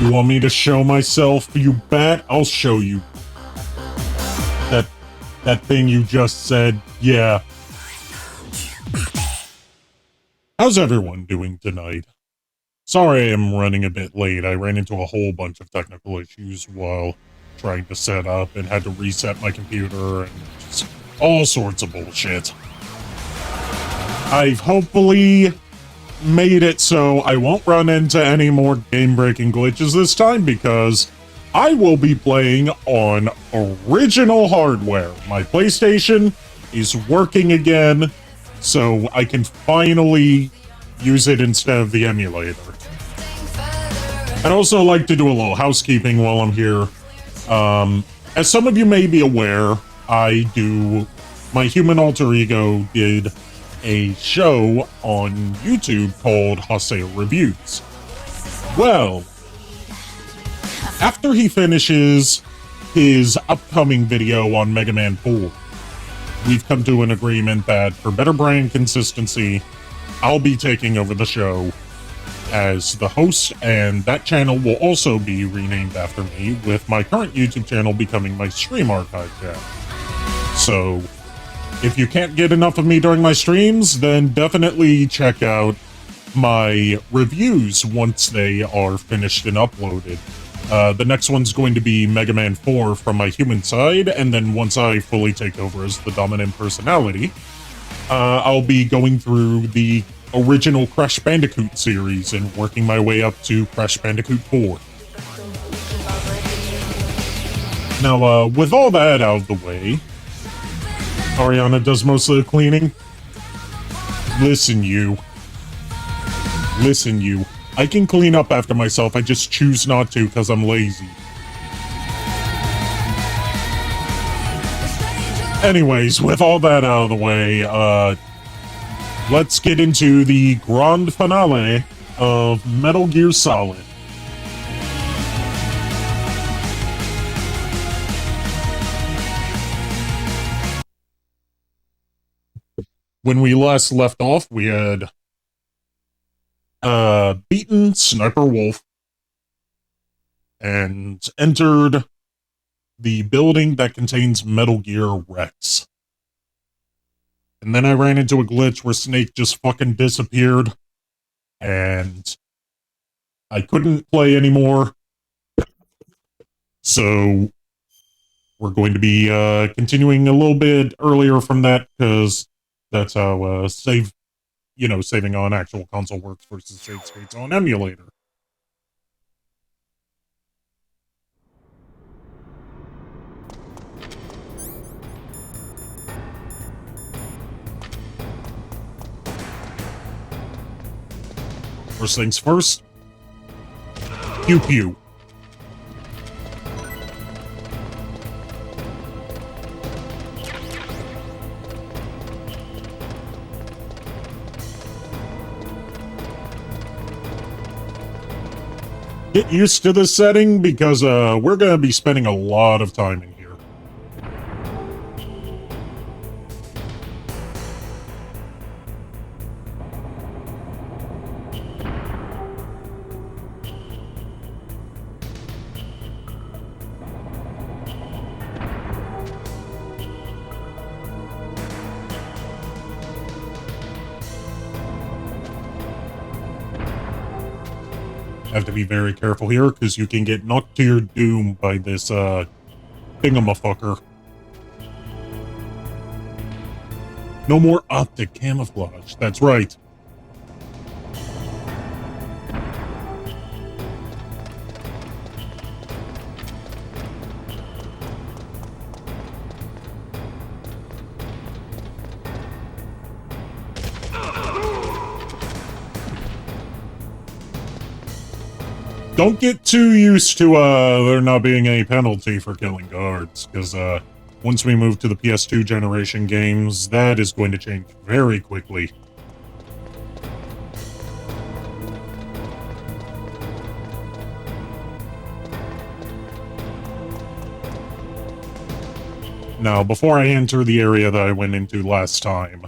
You want me to show myself, you bet? I'll show you. That thing you just said, yeah. How's everyone doing tonight? Sorry I'm running a bit late. I ran into a whole bunch of technical issues while trying to set up and had to reset my computer and just all sorts of bullshit. I've hopefully made it so I won't run into any more game-breaking glitches this time because I will be playing on original hardware. My PlayStation is working again, so I can finally use it instead of the emulator. I'd also like to do a little housekeeping while I'm here. As some of you may be aware, my human alter ego did a show on YouTube called Haseo Reviews. Well, after he finishes his upcoming video on Mega Man 4, we've come to an agreement that for better brand consistency, I'll be taking over the show as the host, and that channel will also be renamed after me, with my current YouTube channel becoming my stream archive channel. So, if you can't get enough of me during my streams, then definitely check out my reviews once they are finished and uploaded. The next one's going to be Mega Man 4 from my human side, and then once I fully take over as the dominant personality, I'll be going through the original Crash Bandicoot series and working my way up to Crash Bandicoot 4. Now, with all that out of the way, Ariana does most of the cleaning. Listen, you. I can clean up after myself, I just choose not to because I'm lazy. Anyways, with all that out of the way, let's get into the grand finale of Metal Gear Solid. When we last left off, we had beaten Sniper Wolf and entered the building that contains Metal Gear Rex. And then I ran into a glitch where Snake just fucking disappeared, and I couldn't play anymore. So we're going to be continuing a little bit earlier from that, because that's how saving on actual console works versus save states on emulator. First things first, pew pew. Get used to this setting because we're going to be spending a lot of time in here. Have to be very careful here, because you can get knocked to your doom by this, thingamafucker. No more optic camouflage, that's right. Don't get too used to there not being any penalty for killing guards, because once we move to the PS2 generation games, that is going to change very quickly. Now, before I enter the area that I went into last time,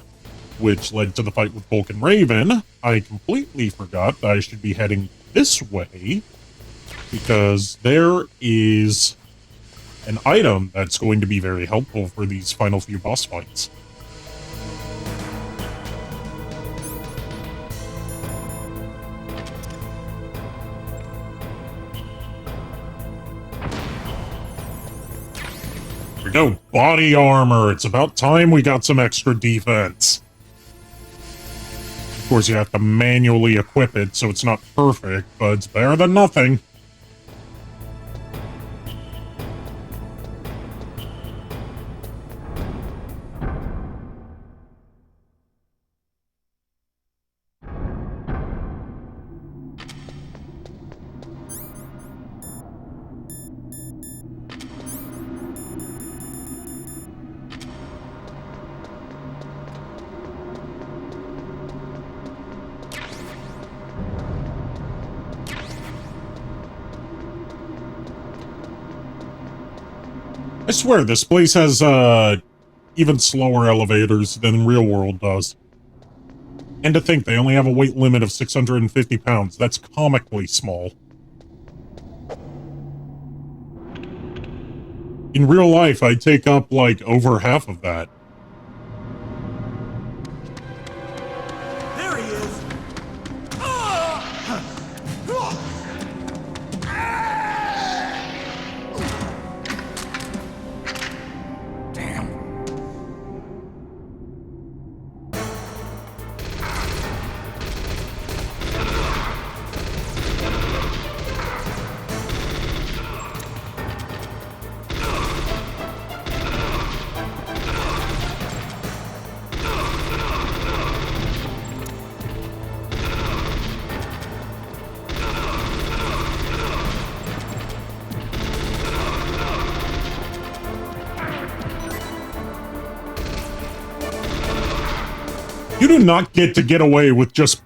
which led to the fight with Vulcan Raven, I completely forgot that I should be heading this way because there is an item that's going to be very helpful for these final few boss fights. Here we go, body armor. It's about time we got some extra defense. Of course, you have to manually equip it, so it's not perfect, but it's better than nothing. I swear, this place has, even slower elevators than real world does. And to think they only have a weight limit of 650 pounds. That's comically small. In real life, I'd take up, like, over half of that. There he is! Damn. You do not get away with just...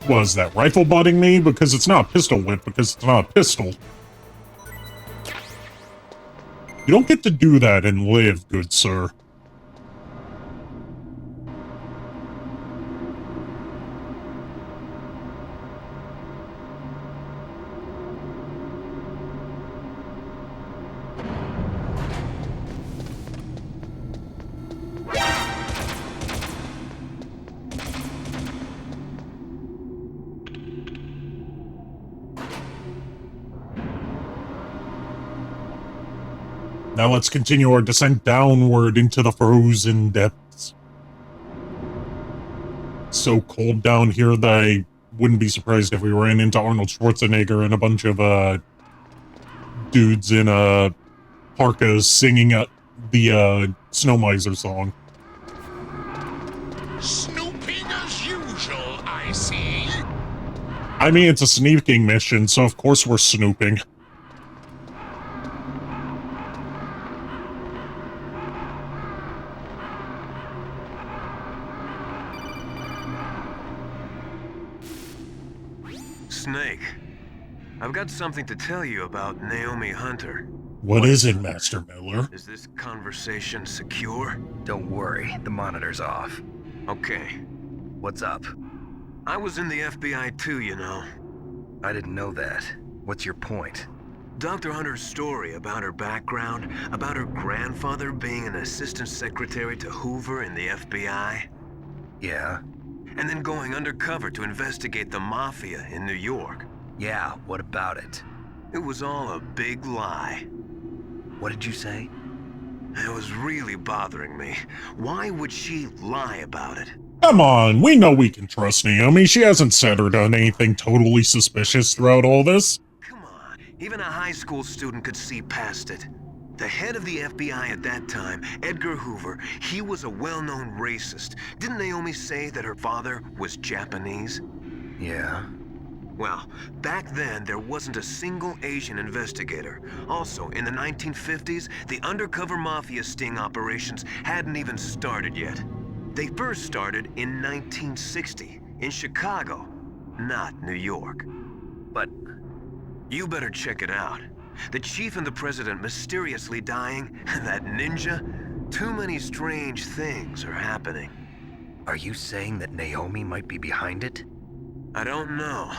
Was that rifle butting me? Because it's not a pistol whip, because it's not a pistol. You don't get to do that and live, good sir. Now let's continue our descent downward into the frozen depths. It's so cold down here that I wouldn't be surprised if we ran into Arnold Schwarzenegger and a bunch of, dudes in, parkas singing the, Snow Miser song. Snooping as usual, I see. I mean, it's a sneaking mission, so of course we're snooping. Snake, I've got something to tell you about Naomi Hunter. What is it, Master Miller? Is this conversation secure? Don't worry, the monitor's off. Okay. What's up? I was in the FBI too, you know. I didn't know that. What's your point? Dr. Hunter's story about her background, about her grandfather being an assistant secretary to Hoover in the FBI. Yeah? And then going undercover to investigate the Mafia in New York. Yeah, what about it? It was all a big lie. What did you say? It was really bothering me. Why would she lie about it? Come on, we know we can trust Naomi. She hasn't said or done anything totally suspicious throughout all this. Come on, even a high school student could see past it. The head of the FBI at that time, Edgar Hoover, he was a well-known racist. Didn't Naomi say that her father was Japanese? Yeah? Well, back then, there wasn't a single Asian investigator. Also, in the 1950s, the undercover mafia sting operations hadn't even started yet. They first started in 1960, in Chicago, not New York. But... You better check it out. The chief and the president mysteriously dying, and that ninja? Too many strange things are happening. are you saying that Naomi might be behind it? I don't know.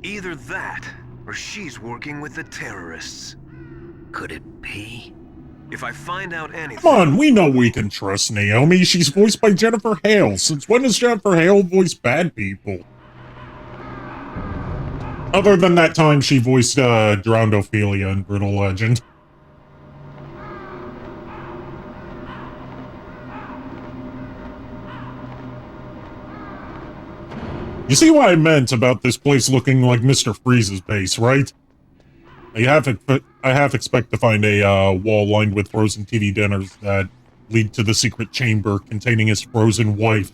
Either that, or she's working with the terrorists. Could it be? If I find out anything... Come on, we know we can trust Naomi. She's voiced by Jennifer Hale. Since when has Jennifer Hale voiced bad people? Other than that time she voiced drowned Ophelia in Brutal Legend. You see what I meant about this place looking like Mr. Freeze's base, right? I half expect to find a wall lined with frozen TV dinners that lead to the secret chamber containing his frozen wife.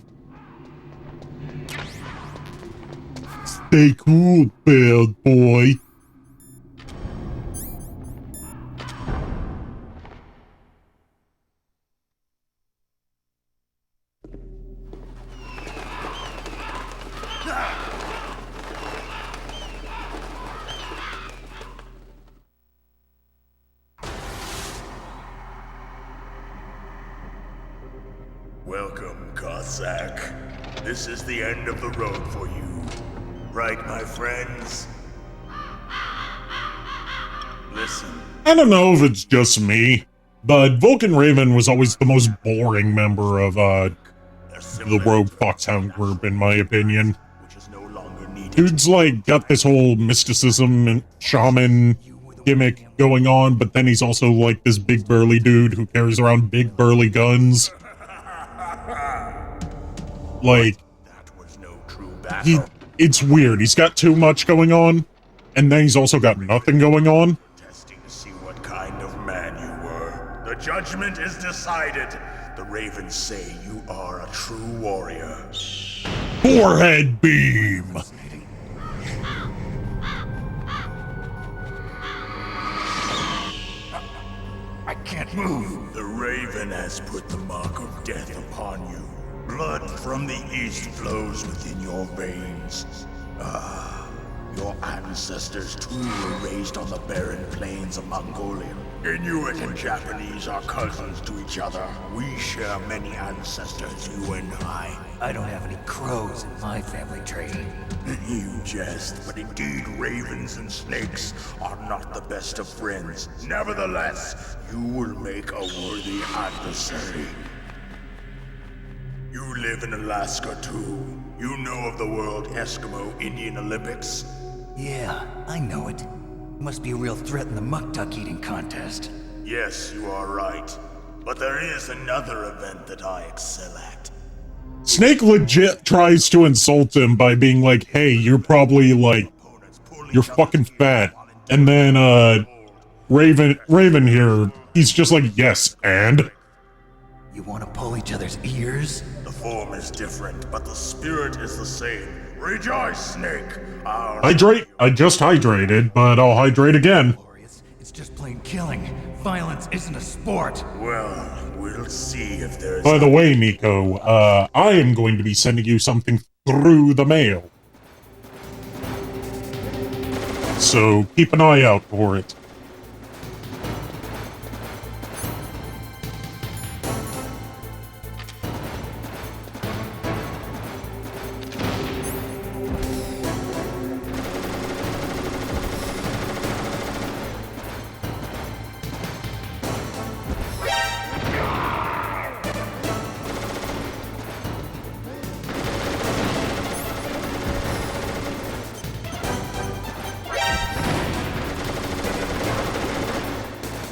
Stay cool, bad boy. Welcome, Cossack. This is the end of the road for you. Right, my friends? Listen. I don't know if it's just me, but Vulcan Raven was always the most boring member of the Rogue Foxhound group, in my opinion. Dude's like got this whole mysticism and shaman gimmick going on, but then he's also like this big burly dude who carries around big burly guns. Like, it's weird. He's got too much going on, and then he's also got nothing going on. Testing to see what kind of man you were. The judgment is decided. The Ravens say you are a true warrior. Forehead beam! I can't move. The Raven has put the mark of death upon you. Blood from the east flows within your veins. Ah, your ancestors too were raised on the barren plains of Mongolia. Inuit and Japanese are cousins to each other. We share many ancestors, you and I. I don't have any crows in my family tree. You jest, but indeed ravens and snakes are not the best of friends. Nevertheless, you will make a worthy adversary. You live in Alaska too. You know of the World Eskimo Indian Olympics? Yeah, I know it. Must be a real threat in the muck duck eating contest. Yes, you are right. But there is another event that I excel at. Snake legit tries to insult him by being like, hey, you're probably like, you're fucking fat. And then, Raven here, he's just like, yes, and? You want to pull each other's ears? The form is different, but the spirit is the same. Rejoice, Snake! Hydrate? I just hydrated, but I'll hydrate again. It's just plain killing. Violence isn't a sport. Well, we'll see if there's... By the way, Nico, I am going to be sending you something through the mail. So keep an eye out for it.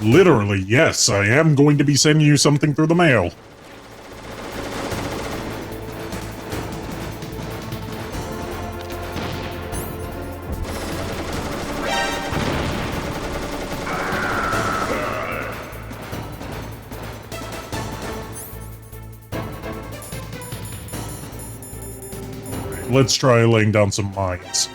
Literally, yes, I am going to be sending you something through the mail. Let's try laying down some mines.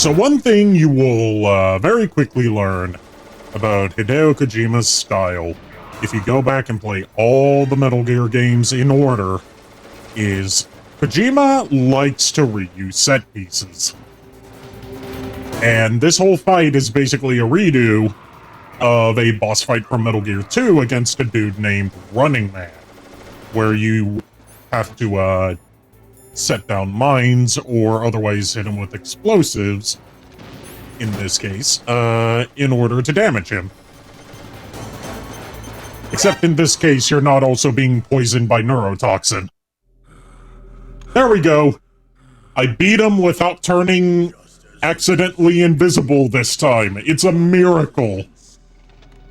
So one thing you will very quickly learn about Hideo Kojima's style, if you go back and play all the Metal Gear games in order, is Kojima likes to reuse set pieces. And this whole fight is basically a redo of a boss fight from Metal Gear 2 against a dude named Running Man, where you have to set down mines or otherwise hit him with explosives, in this case, in order to damage him. Except in this case, you're not also being poisoned by neurotoxin. There we go. I beat him without turning accidentally invisible this time. It's a miracle.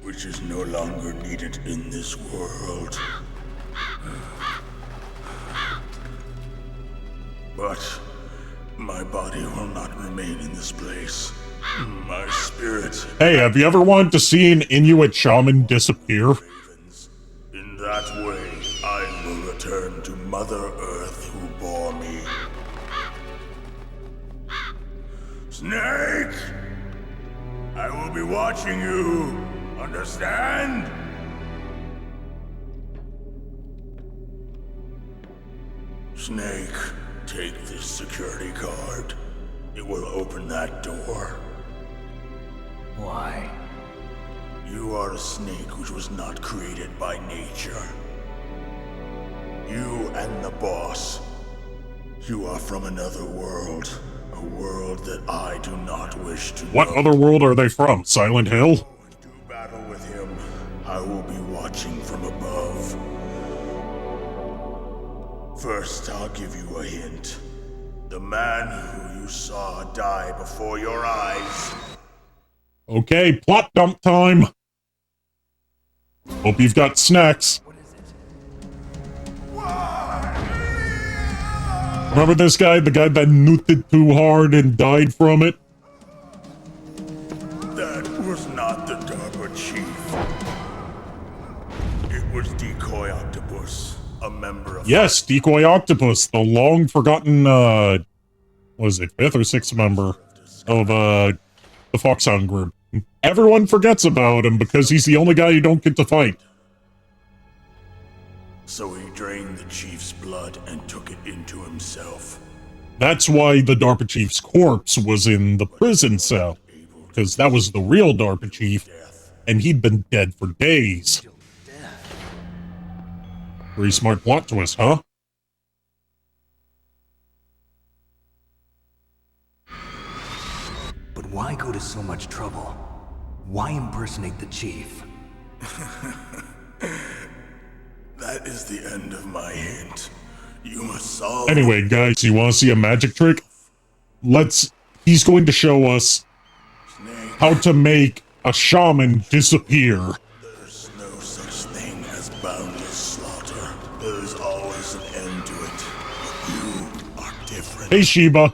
Which is no longer needed in this world. But my body will not remain in this place. My spirit... Hey, have you ever wanted to see an Inuit shaman disappear? In that way, I will return to Mother Earth who bore me. Snake! I will be watching you. Understand? Snake, take this security card. It will open that door. Why? You are a snake which was not created by nature. You and the boss. You are from another world. A world that I do not wish to What know. other world are they from? Silent Hill? Do battle with him. I will be watching from above. First, I'll give you a hint. The man who you saw die before your eyes. Okay, plot dump time. Hope you've got snacks. Remember this guy? The guy that nuked too hard and died from it? That was not the DARPA chief. It was Decoy Octopus, a member of... Yes, Decoy Octopus, the long-forgotten, was it 5th or 6th member of, the Foxhound group. Everyone forgets about him because he's the only guy you don't get to fight. So he drained the chief's blood and took it into himself. That's why the DARPA chief's corpse was in the prison cell, because that was the real DARPA chief, and he'd been dead for days. Pretty smart plot twist, huh? But why go to so much trouble? Why impersonate the chief? That is the end of my hint. You must solve... Anyway, guys, you want to see a magic trick? He's going to show us how to make a shaman disappear. There's no such thing as boundless slaughter. There's always an end to it. But you are different. Hey, Sheba.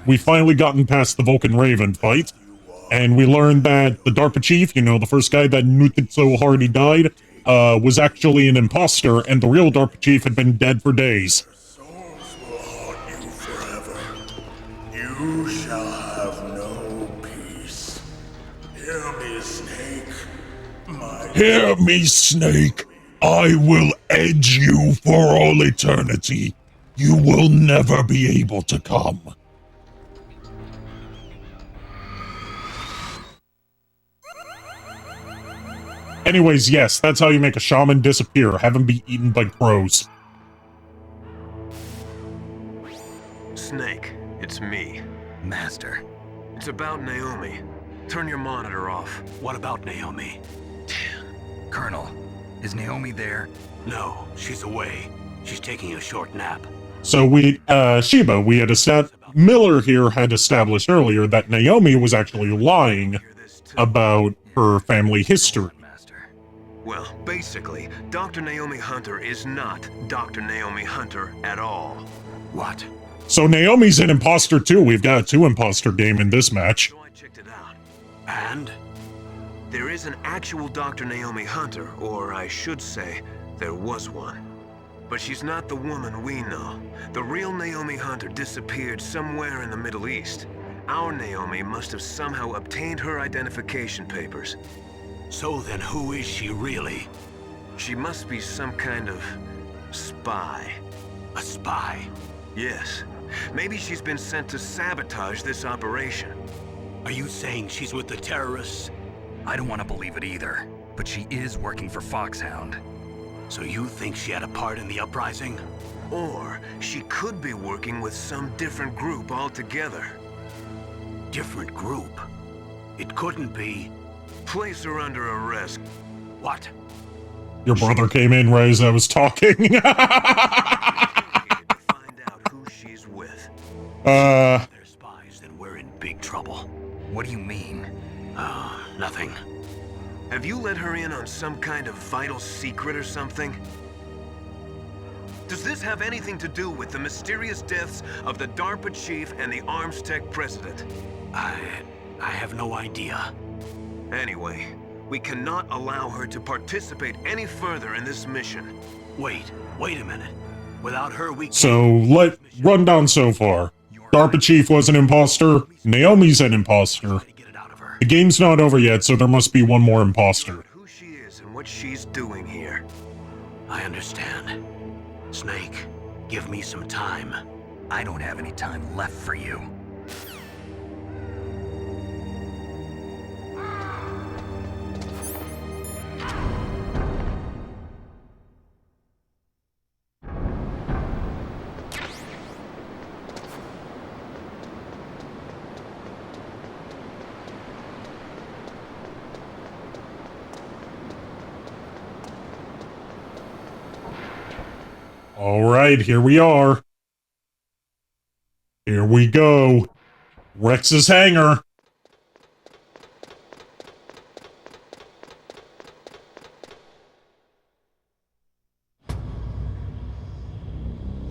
We finally gotten past the Vulcan Raven fight, and we learned that the DARPA chief, you know, the first guy that nuked it so hard he died, was actually an imposter, and the real DARPA chief had been dead for days. Souls will haunt you forever. You shall have no peace. Hear me, Snake. Hear me, Snake. I will edge you for all eternity. You will never be able to come. Anyways, yes, that's how you make a shaman disappear. Have him be eaten by crows. Snake, it's me. Master. It's about Naomi. Turn your monitor off. What about Naomi? Colonel, is Naomi there? No, she's away. She's taking a short nap. So Sheba, Miller here had established earlier that Naomi was actually lying about her family history. Master. Well, basically, Dr. Naomi Hunter is not Dr. Naomi Hunter at all. What? So Naomi's an imposter too. We've got a 2-imposter game in this match. So I checked it out. And? There is an actual Dr. Naomi Hunter, or I should say, there was one. But she's not the woman we know. The real Naomi Hunter disappeared somewhere in the Middle East. Our Naomi must have somehow obtained her identification papers. So then who is she really? She must be some kind of spy. A spy? Yes. Maybe she's been sent to sabotage this operation. Are you saying she's with the terrorists? I don't want to believe it either, but she is working for Foxhound. So you think she had a part in the uprising? Or she could be working with some different group altogether. Different group? It couldn't be... Place her under arrest. What? Your brother came in right as I was talking. To find out who she's with. They're spies, then we're in big trouble. What do you mean? Nothing. Have you let her in on some kind of vital secret or something? Does this have anything to do with the mysterious deaths of the DARPA chief and the Arms Tech president? I have no idea. Anyway, we cannot allow her to participate any further in this mission. Wait a minute. Without her, we can't... So, rundown so far. DARPA chief was an imposter. Naomi's an imposter. Get it out of her. The game's not over yet, so there must be one more imposter. Who she is and what she's doing here. I understand. Snake, give me some time. I don't have any time left for you. Alright, here we are. Here we go. Rex's hangar.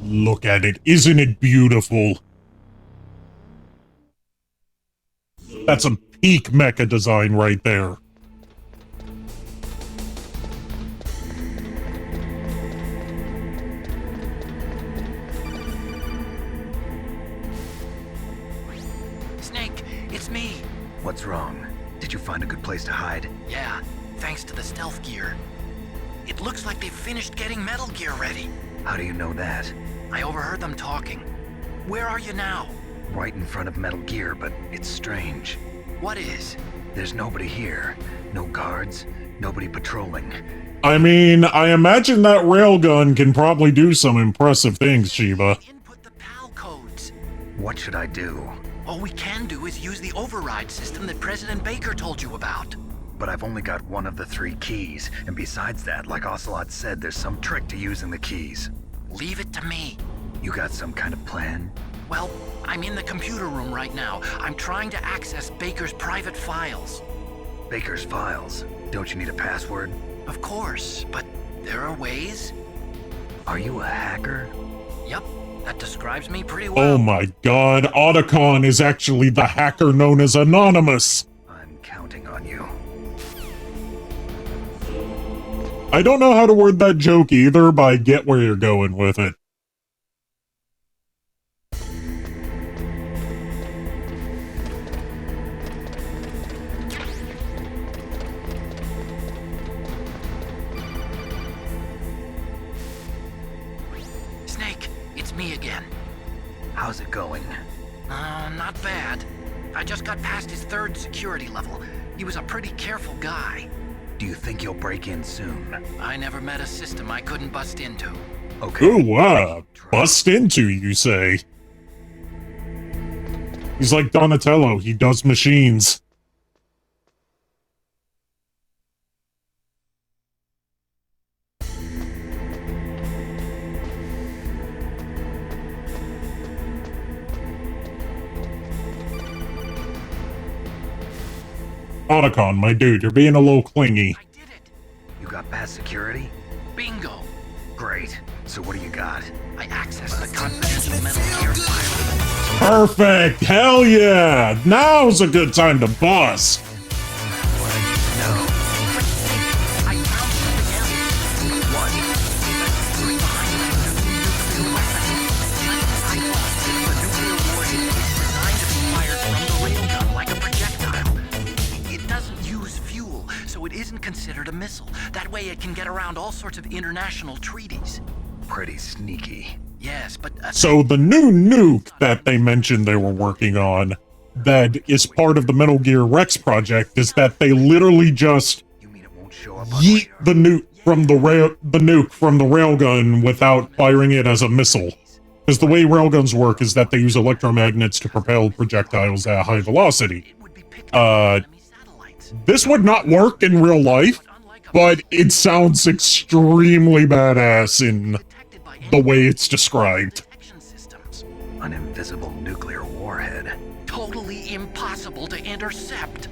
Look at it. Isn't it beautiful? That's a peak mecha design right there. Snake, it's me. What's wrong? Did you find a good place to hide? Yeah, thanks to the stealth gear. It looks like they've finished getting Metal Gear ready. How do you know that? I overheard them talking. Where are you now? Right in front of Metal Gear, but it's strange. What is? There's nobody here. No guards, nobody patrolling. I mean, I imagine that railgun can probably do some impressive things, Shiva. Input the PAL codes. What should I do? All we can do is use the override system that President Baker told you about. But I've only got one of the 3 keys, and besides that, like Ocelot said, there's some trick to using the keys. Leave it to me. You got some kind of plan? Well, I'm in the computer room right now. I'm trying to access Baker's private files. Baker's files? Don't you need a password? Of course, but there are ways. Are you a hacker? Yup, that describes me pretty well. Oh my god, Otacon is actually the hacker known as Anonymous. I'm counting on you. I don't know how to word that joke either, but I get where you're going with it. Snake, it's me again. How's it going? Not bad. I just got past his 3rd security level. He was a pretty careful guy. Do you think you'll break in soon? I never met a system I couldn't bust into. Okay. Ooh, bust into, you say? He's like Donatello, he does machines. Otacon, my dude, you're being a little clingy. I did it! You got past security? Bingo! Great. So what do you got? I accessed the confidential Metal Gear file. Perfect! Hell yeah! Now's a good time to bust! What I need to know. I found something else. What? Right behind that nuclear weapon. Just as I thought, the nuclear warhead is designed to be fired from the considered a missile. That way it can get around all sorts of international treaties. Pretty sneaky. Yes, but... So the new nuke that they mentioned they were working on, that is part of the Metal Gear Rex project, is that they literally just You mean it won't show up on yeet radar? the nuke from the railgun without firing it as a missile. Because the way railguns work is that they use electromagnets to propel projectiles at high velocity. It would be picked up by enemy satellites. This would not work in real life, but it sounds extremely badass in Detected by the enemy way it's described. detection systems. An invisible nuclear warhead. Totally impossible to intercept.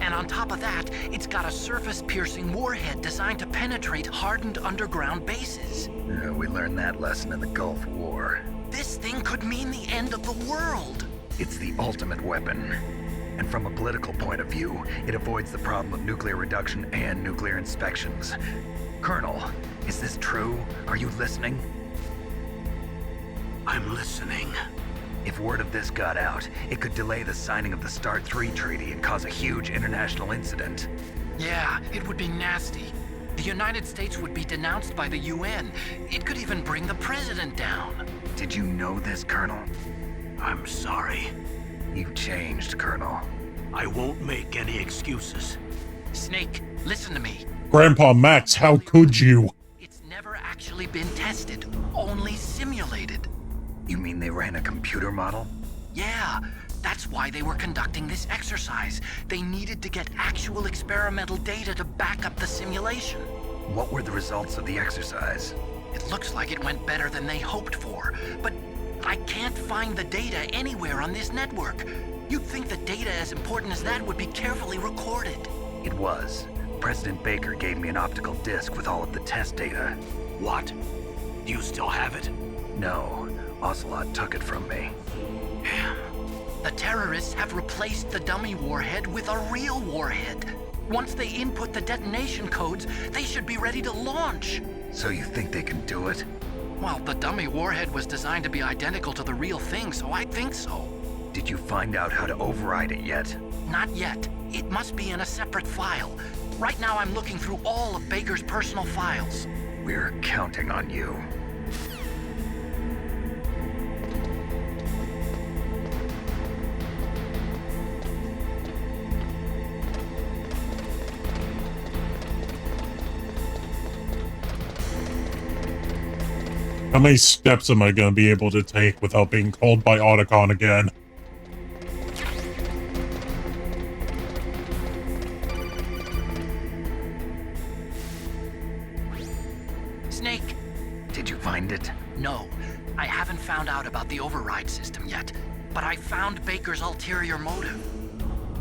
And on top of that, it's got a surface-piercing warhead designed to penetrate hardened underground bases. We learned that lesson in the Gulf War. This thing could mean the end of the world. It's the ultimate weapon. And from a political point of view, it avoids the problem of nuclear reduction and nuclear inspections. Colonel, is this true? Are you listening? I'm listening. If word of this got out, it could delay the signing of the START 3 treaty and cause a huge international incident. Yeah, it would be nasty. The United States would be denounced by the UN. It could even bring the president down. Did you know this, Colonel? I'm sorry. You changed, Colonel. I won't make any excuses. Snake, listen to me. Grandpa Max, how could you? It's never actually been tested, only simulated. You mean they ran a computer model? Yeah, that's why they were conducting this exercise. They needed to get actual experimental data to back up the simulation. What were the results of the exercise? It looks like it went better than they hoped for, but I can't find the data anywhere on this network. You'd think the data as important as that would be carefully recorded. It was. President Baker gave me an optical disc with all of the test data. What? Do you still have it? No, Ocelot took it from me. Damn. The terrorists have replaced the dummy warhead with a real warhead. Once they input the detonation codes, they should be ready to launch. So you think they can do it? Well, the dummy warhead was designed to be identical to the real thing, so I think so. Did you find out how to override it yet? Not yet. It must be in a separate file. Right now I'm looking through all of Baker's personal files. We're counting on you. How many steps am I gonna be able to take without being called by Otacon again? Snake, Did you find it? no. I haven't found out about the override system yet, but I found Baker's ulterior motive.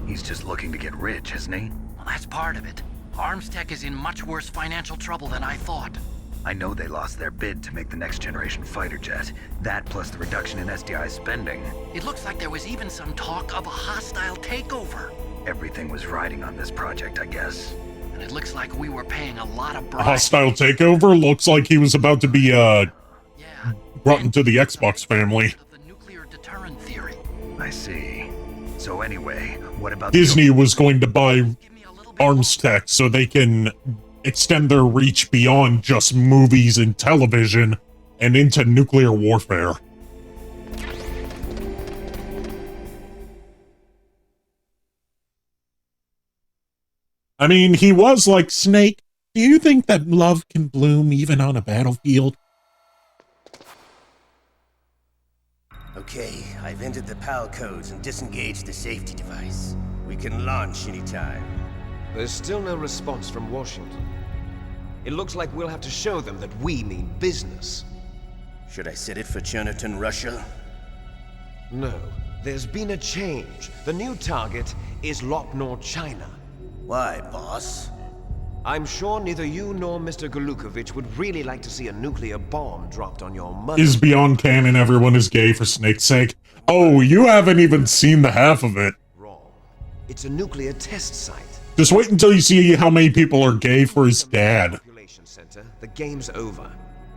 He's just looking to get rich, isn't he? Well, that's part of it. Armstech is in much worse financial trouble than I thought. I know they lost their bid to make the next generation fighter jet. That plus the reduction in SDI spending. It looks like there was even some talk of a hostile takeover. Everything was riding on this project, I guess. And it looks like we were paying a lot of A bribes. hostile takeover? Looks like he was about to be, Yeah. brought into the Xbox family. Of the nuclear deterrent theory. I see. So anyway, what about Disney was going to buy Give me a little bit more. Armstech so they can extend their reach beyond just movies and television and into nuclear warfare. I mean, he was like, Snake, do you think that love can bloom even on a battlefield? Okay, I've entered the PAL codes and disengaged the safety device. We can launch anytime. There's still no response from Washington. It looks like we'll have to show them that we mean business. Should I set it for Cherniton, Russia? No, there's been a change. The new target is Lopnor, China. Why, boss? I'm sure neither you nor Mr. Golukovich would really like to see a nuclear bomb dropped on your mother. Is beyond canon everyone is gay for Snake's sake? Oh, you haven't even seen the half of it. Wrong. It's a nuclear test site. Just wait until you see how many people are gay for his dad. Population center, the game's over.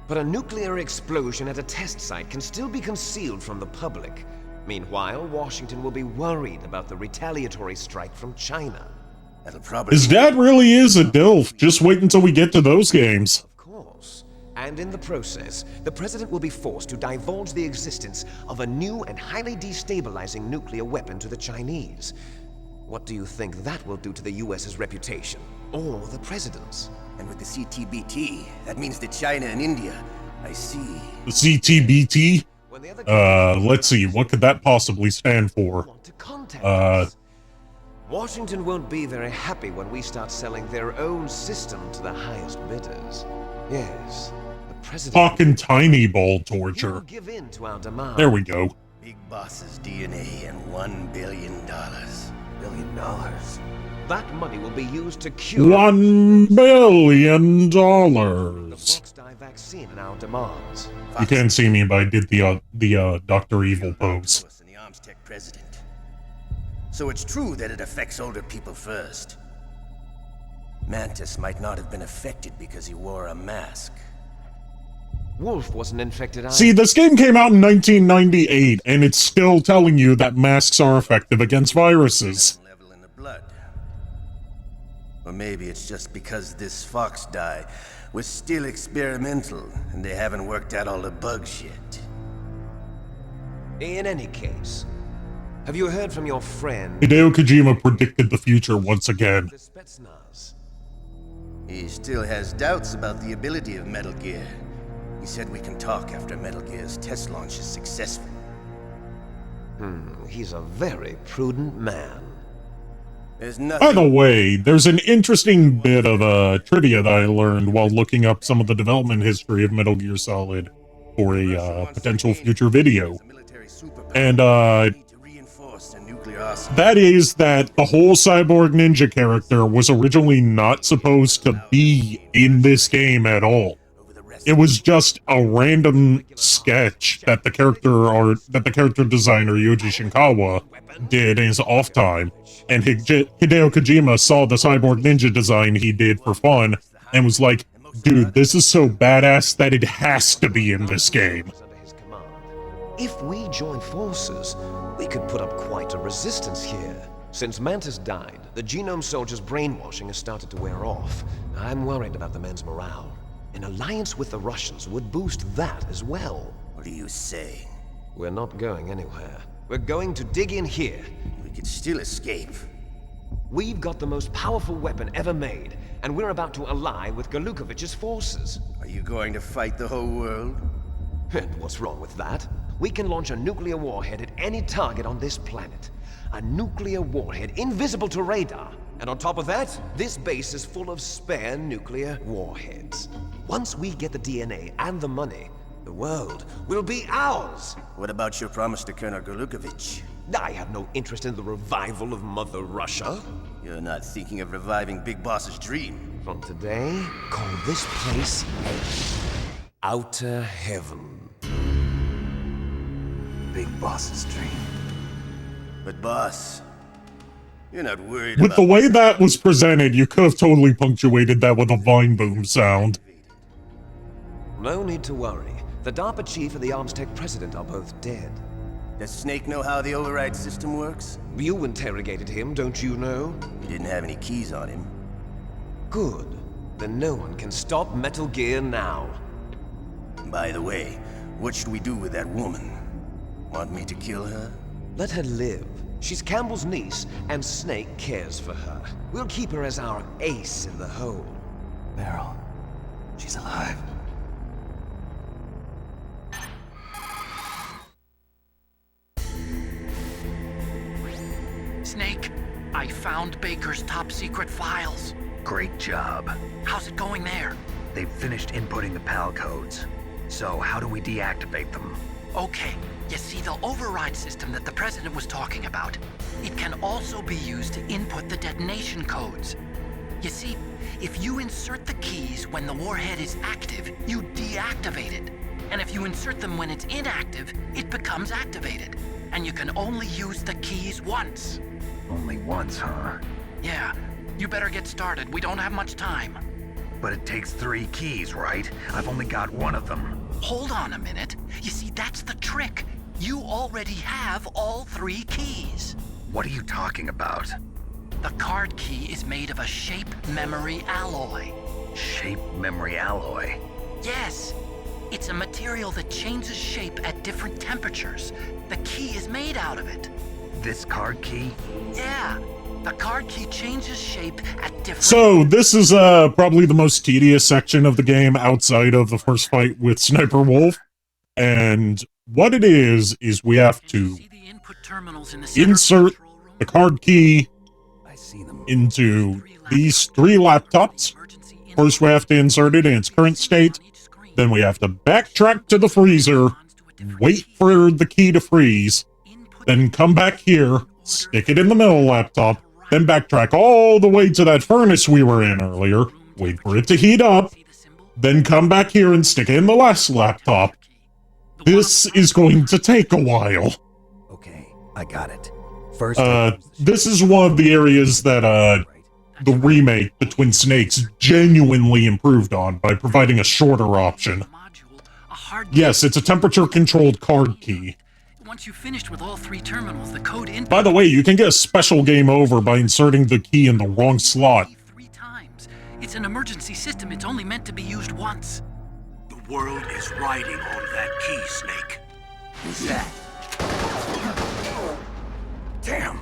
But a nuclear explosion at a test site can still be concealed from the public. Meanwhile, Washington will be worried about the retaliatory strike from China. That'll probably... His dad really is a DILF. Just wait until we get to those games. Of course. And in the process, the President will be forced to divulge the existence of a new and highly destabilizing nuclear weapon to the Chinese. What do you think that will do to the US's reputation? Or the President's? And with the CTBT, that means that China and India... I see. The CTBT? Let's see, what could that possibly stand for? Want to contact us. Washington won't be very happy when we start selling their own system to the highest bidders. Yes, the President... Talking tiny ball torture. He'll give in to our demands. There we go. Big Boss's DNA and $1 billion. $1 billion? That money will be used to cure... $1 billion. ...the Fox die vaccine and our demands. You can't see me, but I did the Dr. Evil pose. And the Arms Tech President. So it's true that it affects older people first. Mantis might not have been affected because he wore a mask. Wolf wasn't infected either. See, this game came out in 1998, and it's still telling you that masks are effective against viruses. Level in the blood. Or maybe it's just because this Fox die was still experimental, and they haven't worked out all the bugs yet. In any case, have you heard from your friend... Hideo Kojima predicted the future once again. the Spetsnaz? He still has doubts about the ability of Metal Gear. He said we can talk after Metal Gear's test launch is successful. He's a very prudent man. There's nothing... By the way, there's an interesting bit of trivia that I learned while looking up some of the development history of Metal Gear Solid for a potential future video. And that is that the whole Cyborg Ninja character was originally not supposed to be in this game at all. It was just a random sketch that the character designer Yoji Shinkawa did in his off time, and Hideo Kojima saw the Cyborg Ninja design he did for fun and was like, dude, this is so badass that it has to be in this game. If we join forces, we could put up quite a resistance here. Since Mantis died, the Genome Soldier's brainwashing has started to wear off. I'm worried about the men's morale. An alliance with the Russians would boost that as well. What are you saying? We're not going anywhere. We're going to dig in here. We could still escape. We've got the most powerful weapon ever made, and we're about to ally with Galukovich's forces. Are you going to fight the whole world? And what's wrong with that? We can launch a nuclear warhead at any target on this planet. A nuclear warhead invisible to radar. And on top of that, this base is full of spare nuclear warheads. Once we get the DNA and the money, the world will be ours! What about your promise to Colonel Galukovich? I have no interest in the revival of Mother Russia. You're not thinking of reviving Big Boss's dream. From today, call this place Outer Heaven. Big Boss's dream. But boss, you're not worried With about... the way that was presented, you could have totally punctuated that with a Vine Boom sound. No need to worry. The DARPA chief and the Arms Tech president are both dead. Does Snake know how the override system works? You interrogated him, don't you know? He didn't have any keys on him. Good. Then no one can stop Metal Gear now. By the way, what should we do with that woman? Want me to kill her? Let her live. She's Campbell's niece, and Snake cares for her. We'll keep her as our ace in the hole. Meryl, she's alive. Snake, I found Baker's top secret files. Great job. How's it going there? They've finished inputting the PAL codes. So how do we deactivate them? Okay, you see the override system that the president was talking about. It can also be used to input the detonation codes. You see, if you insert the keys when the warhead is active, you deactivate it. And if you insert them when it's inactive, it becomes activated. And you can only use the keys once. Only once, huh? Yeah, you better get started. We don't have much time. But it takes 3 keys, right? I've only got 1 of them. Hold on a minute. You see, that's the trick. You already have all 3 keys. What are you talking about? The card key is made of a shape memory alloy. Shape memory alloy. Yes, it's a material that changes shape at different temperatures. The key is made out of it. This card key? Yeah, the card key changes shape at different... So, this is probably the most tedious section of the game outside of the first fight with Sniper Wolf. And what it is we have to insert the card key into these 3 laptops. First, we have to insert it in its current state. Then we have to backtrack to the freezer, wait for the key to freeze, then come back here, stick it in the middle laptop, then backtrack all the way to that furnace we were in earlier, wait for it to heat up, then come back here and stick it in the last laptop. This is going to take a while. Okay, I got it. First, this is one of the areas that, the remake, the Twin Snakes, genuinely improved on by providing a shorter option. Yes, it's a temperature-controlled card key. Once you've finished with all 3 terminals, the code input... By the way, you can get a special game over by inserting the key in the wrong slot. 3 times. It's an emergency system. It's only meant to be used once. The world is riding on that key, Snake. Who's that? Damn!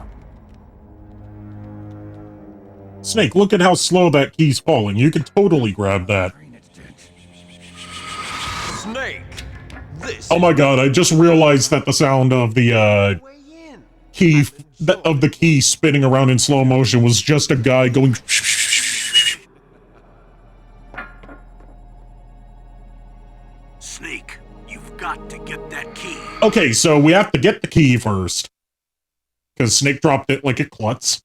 Snake, look at how slow that key's falling. You can totally grab that. Snake! This Oh my god, I just realized that the sound of the, key, of the key spinning around in slow motion was just a guy going... Snake, you've got to get that key. Okay, so we have to get the key first. Because Snake dropped it like a klutz.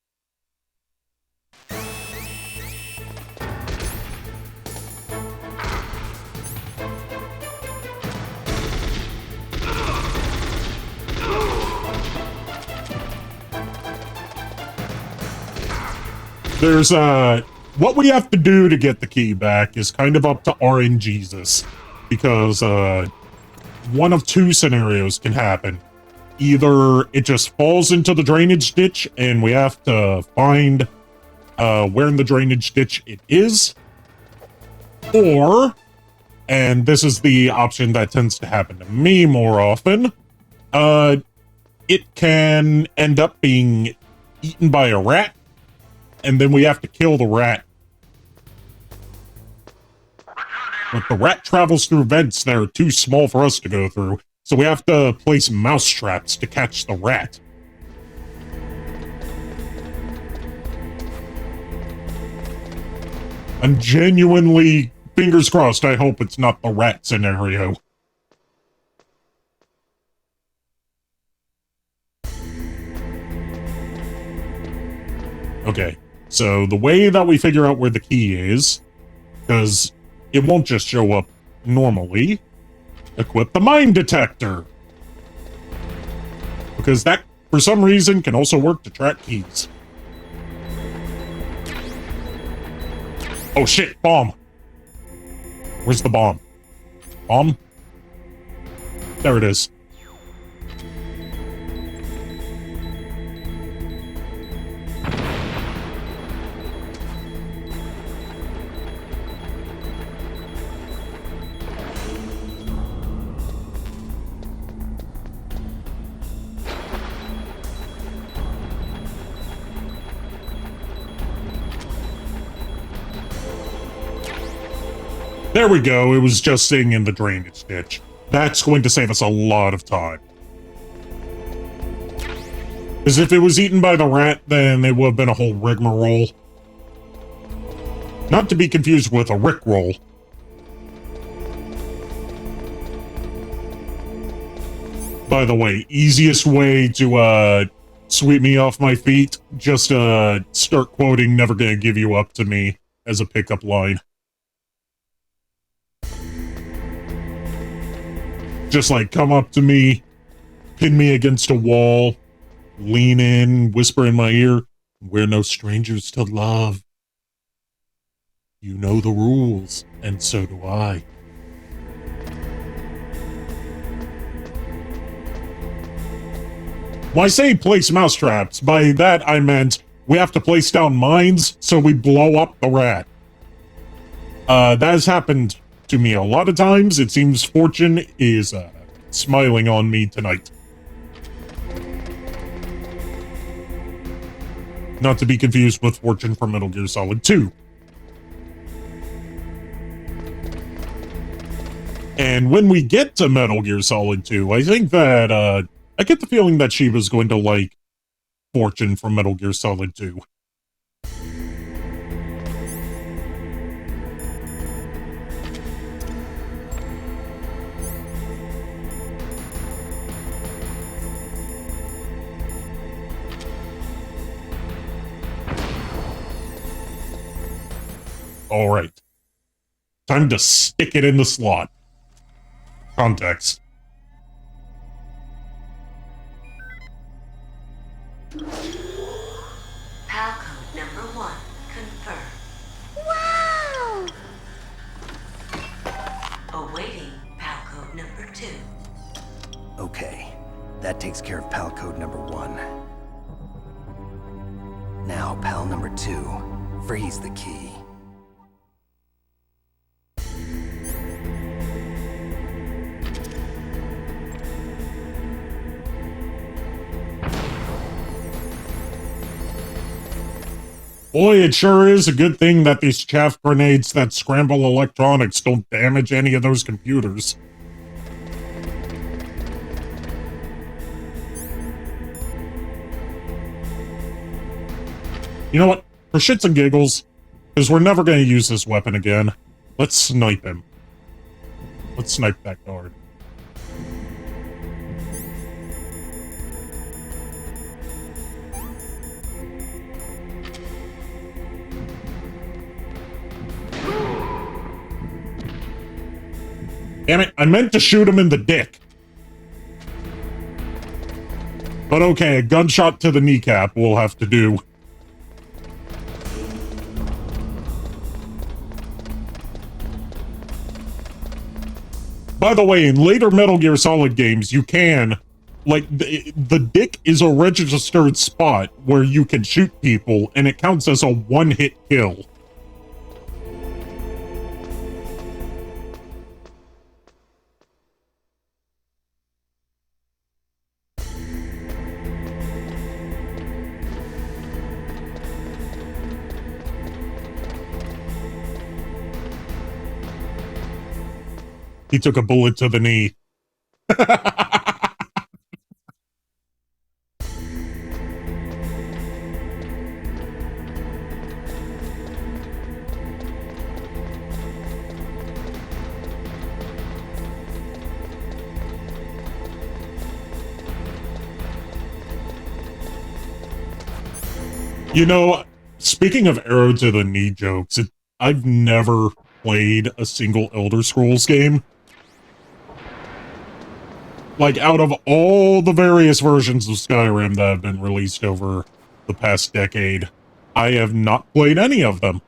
There's, what we have to do to get the key back is kind of up to RNGesus. Because, one of 2 scenarios can happen. Either it just falls into the drainage ditch and we have to find, where in the drainage ditch it is. Or, and this is the option that tends to happen to me more often, it can end up being eaten by a rat. And then we have to kill the rat. But the rat travels through vents that are too small for us to go through, so we have to place mouse traps to catch the rat. I'm genuinely, fingers crossed, I hope it's not the rat scenario. Okay. So, the way that we figure out where the key is, because it won't just show up normally, equip the mine detector. Because that, for some reason, can also work to track keys. Oh shit, bomb! Where's the bomb? Bomb? There it is. There we go, it was just sitting in the drainage ditch. That's going to save us a lot of time. Because if it was eaten by the rat, then it would have been a whole rigmarole. Not to be confused with a rickroll. By the way, easiest way to, sweep me off my feet, just, start quoting "Never Gonna Give You Up to Me" as a pickup line. Just like, come up to me, pin me against a wall, lean in, whisper in my ear, "We're no strangers to love. You know the rules, and so do I." When I say place mousetraps, by that I meant we have to place down mines, so we blow up the rat. That has happened to me a lot of times. It seems Fortune is smiling on me tonight. Not to be confused with Fortune from Metal Gear Solid 2. And when we get to Metal Gear Solid 2, I think that, I get the feeling that she was going to like Fortune from Metal Gear Solid 2. Alright. Time to stick it in the slot. Context. PAL code number 1 confirmed. Wow! Awaiting PAL code number 2. Okay, that takes care of PAL code number 1. Now, PAL number 2, freeze the key. Boy, it sure is a good thing that these chaff grenades that scramble electronics don't damage any of those computers. You know what? For shits and giggles, because we're never going to use this weapon again, let's snipe him. Let's snipe that guard. Damn it, I meant to shoot him in the dick. But okay, a gunshot to the kneecap will have to do. By the way, in later Metal Gear Solid games, you can, like, the dick is a registered spot where you can shoot people, and it counts as a one-hit kill. He took a bullet to the knee. You know, speaking of arrow to the knee jokes, I've never played a single Elder Scrolls game. Like, out of all the various versions of Skyrim that have been released over the past decade, I have not played any of them.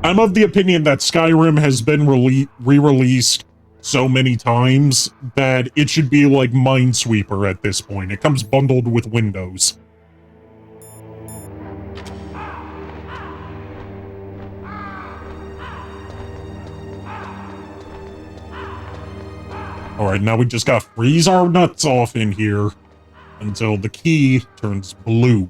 I'm of the opinion that Skyrim has been re-released so many times that it should be like Minesweeper at this point. It comes bundled with Windows. Alright, now we just gotta freeze our nuts off in here until the key turns blue.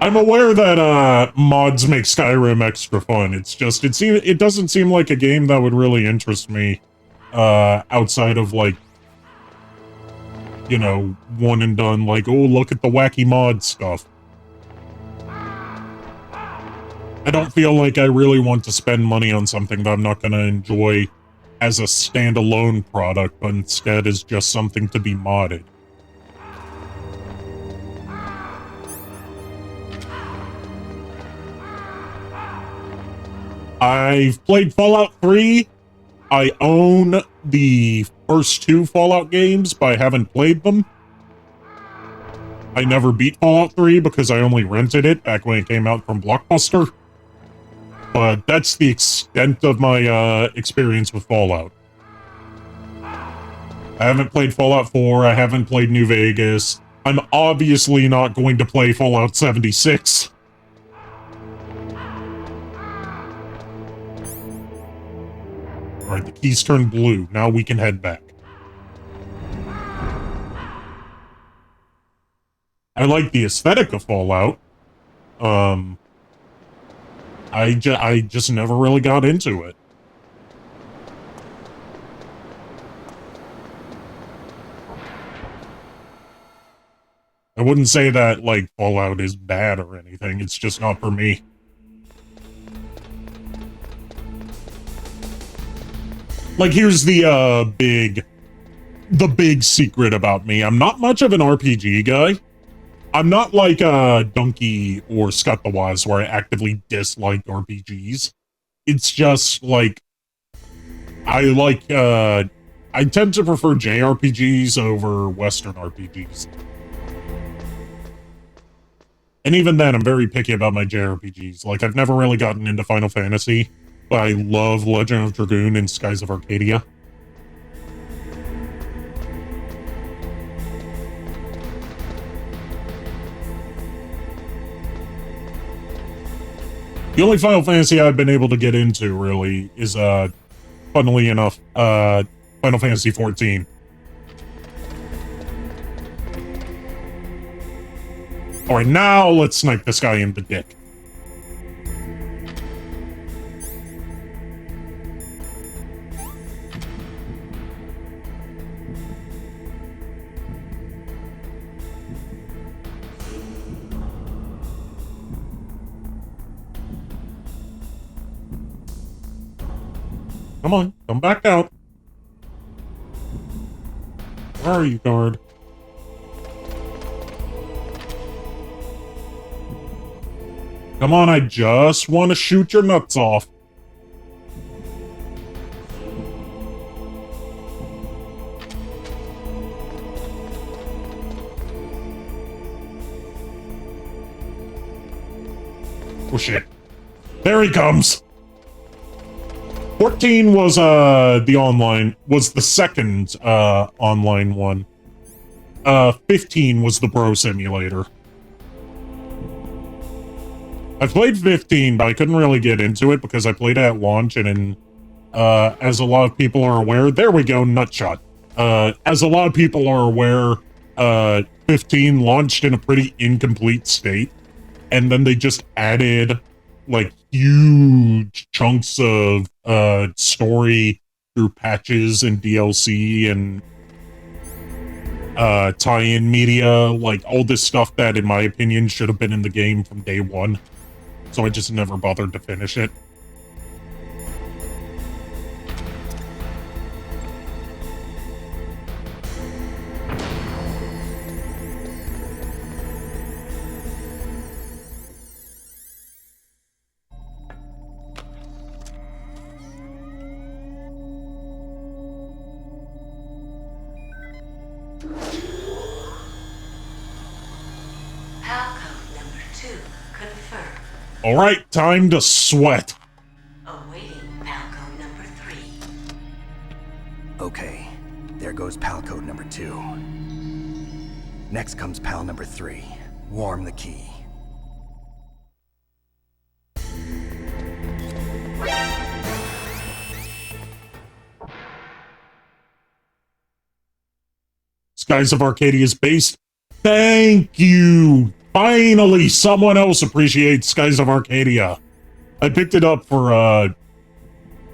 I'm aware that mods make Skyrim extra fun. It's just it doesn't seem like a game that would really interest me outside of, like, you know, one and done, like, oh, look at the wacky mod stuff. I don't feel like I really want to spend money on something that I'm not going to enjoy as a standalone product, but instead is just something to be modded. I've played Fallout 3. I own the first two Fallout games, but I haven't played them. I never beat Fallout 3 because I only rented it back when it came out from Blockbuster. But that's the extent of my experience with Fallout. I haven't played Fallout 4, I haven't played New Vegas. I'm obviously not going to play Fallout 76. Alright, the keys turned blue. Now we can head back. I like the aesthetic of Fallout. I just never really got into it. I wouldn't say that, like, Fallout is bad or anything. It's just not for me. Like, here's the big secret about me. I'm not much of an RPG guy. I'm not like Donkey or Scott the Wise where I actively dislike RPGs. It's just like I tend to prefer JRPGs over Western RPGs. And even then, I'm very picky about my JRPGs. Like, I've never really gotten into Final Fantasy, but I love Legend of Dragoon and Skies of Arcadia. The only Final Fantasy I've been able to get into, really, is, funnily enough, Final Fantasy XIV. Alright, now let's snipe this guy in the dick. Come on, come back out. Where are you, guard? Come on, I just want to shoot your nuts off. Oh shit. There he comes. 14 was the second online one. 15 was the Bro Simulator. I played 15, but I couldn't really get into it because I played it at launch, and as a lot of people are aware, there we go, nutshot. As a lot of people are aware, 15 launched in a pretty incomplete state, and then they just added, like, huge chunks of story through patches and DLC and tie-in media, like all this stuff that, in my opinion, should have been in the game from day one. So I just never bothered to finish it. All right, time to sweat. Awaiting Palco number 3. Okay, there goes pal code number 2. Next comes pal number 3. Warm the key. Skies of Arcadia's based. Thank you. Finally, someone else appreciates Skies of Arcadia. I picked it up for,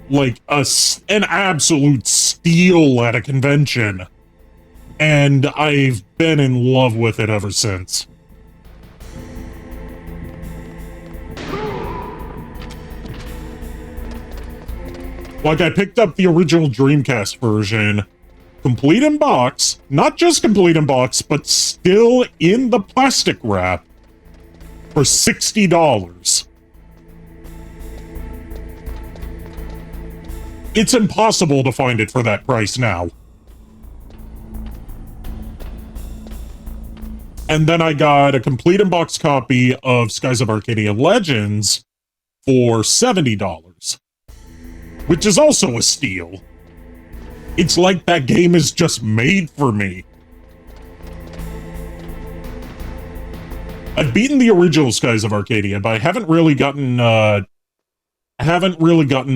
like, an absolute steal at a convention. And I've been in love with it ever since. Like, I picked up the original Dreamcast version, complete in box, not just complete in box, but still in the plastic wrap, for $60. It's impossible to find it for that price now. And then I got a complete in-box copy of Skies of Arcadia Legends for $70, which is also a steal. It's like that game is just made for me. I've beaten the original Skies of Arcadia, but I haven't really gotten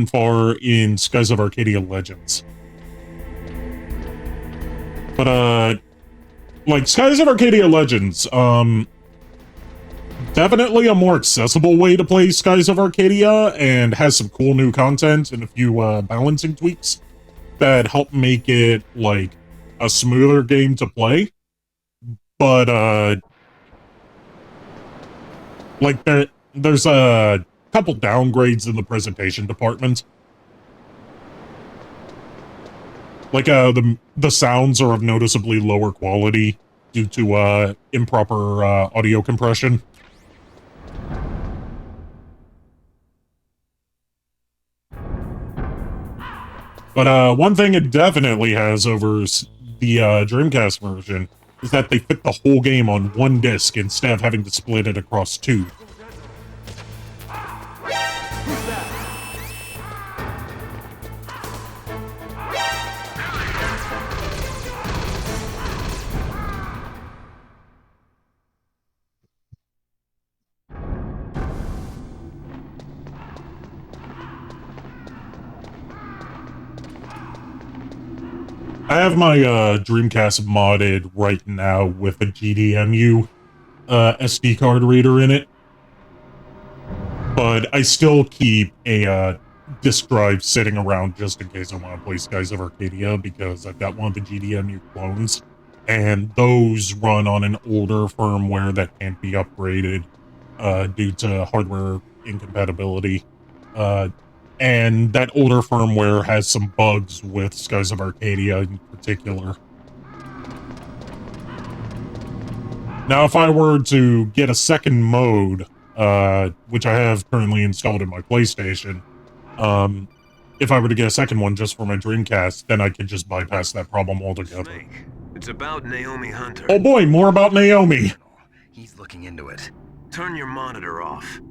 far in Skies of Arcadia Legends. But, like, Skies of Arcadia Legends, definitely a more accessible way to play Skies of Arcadia, and has some cool new content and a few, balancing tweaks that help make it, like, a smoother game to play. But, like, there's a couple downgrades in the presentation department. Like, the sounds are of noticeably lower quality due to, improper, audio compression. But, one thing it definitely has over the, Dreamcast version is that they fit the whole game on one disc instead of having to split it across two. I have my Dreamcast modded right now with a GDMU SD card reader in it, but I still keep a disk drive sitting around just in case I want to play Skies of Arcadia, because I've got one of the GDMU clones, and those run on an older firmware that can't be upgraded due to hardware incompatibility. And that older firmware has some bugs with Skies of Arcadia in particular. Now, if I were to get a second mode, which I have currently installed in my PlayStation, if I were to get a second one just for my Dreamcast, then I could just bypass that problem altogether. Snake. It's about Naomi Hunter. Oh boy, more about Naomi! He's looking into it. Turn your monitor off.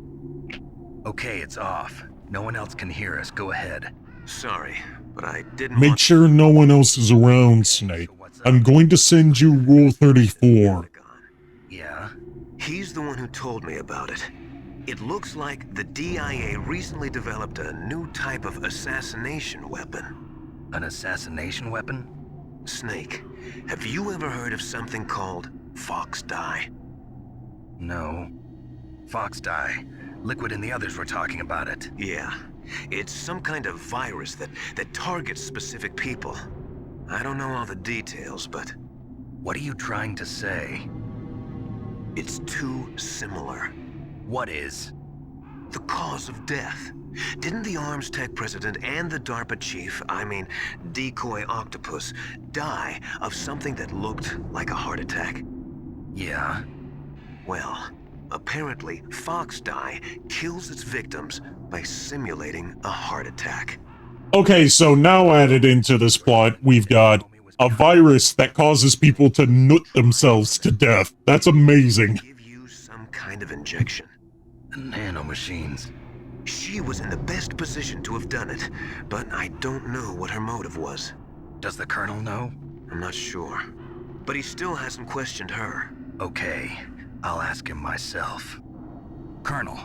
Okay, it's off. No one else can hear us. Go ahead. Sorry, but I didn't Make sure no one else is around, Snake. I'm going to send you Rule 34. Yeah? He's the one who told me about it. It looks like the DIA recently developed a new type of assassination weapon. An assassination weapon? Snake, have you ever heard of something called Fox Dye? No. Fox Dye. Liquid and the others were talking about it. Yeah. It's some kind of virus that targets specific people. I don't know all the details, but... What are you trying to say? It's too similar. What is? The cause of death. Didn't the Arms Tech president and the DARPA chief, Decoy Octopus, die of something that looked like a heart attack? Yeah. Well, apparently Fox Dye kills its victims by simulating a heart attack. Okay, so now added into this plot, we've got a virus that causes people to nut themselves to death. That's amazing. Give you some kind of injection. Nanomachines. She was in the best position to have done it, but I don't know what her motive was. Does the Colonel know? I'm not sure. But he still hasn't questioned her. Okay, I'll ask him myself. Colonel,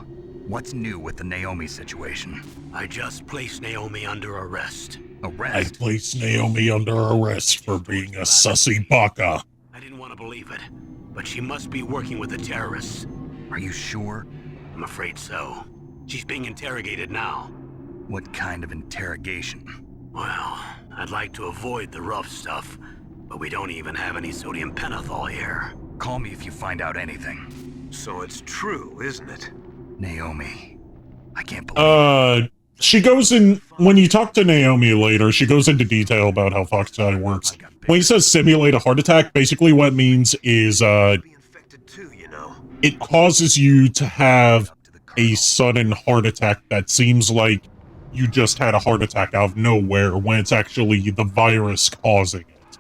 what's new with the Naomi situation? I just placed Naomi under arrest. I Arrest? placed Naomi under arrest for being a sussy baka. I didn't want to believe it, but she must be working with the terrorists. Are you sure? I'm afraid so. She's being interrogated now. What kind of interrogation? Well, I'd like to avoid the rough stuff, but we don't even have any sodium pentothal here. Call me if you find out anything. So it's true, isn't it? Naomi. I can't believe she goes in, when you talk to Naomi later, she goes into detail about how Fox Dye works. When he says simulate a heart attack, basically what it means is, Be infected too, you know. it causes you to have a sudden heart attack that seems like you just had a heart attack out of nowhere when it's actually the virus causing it.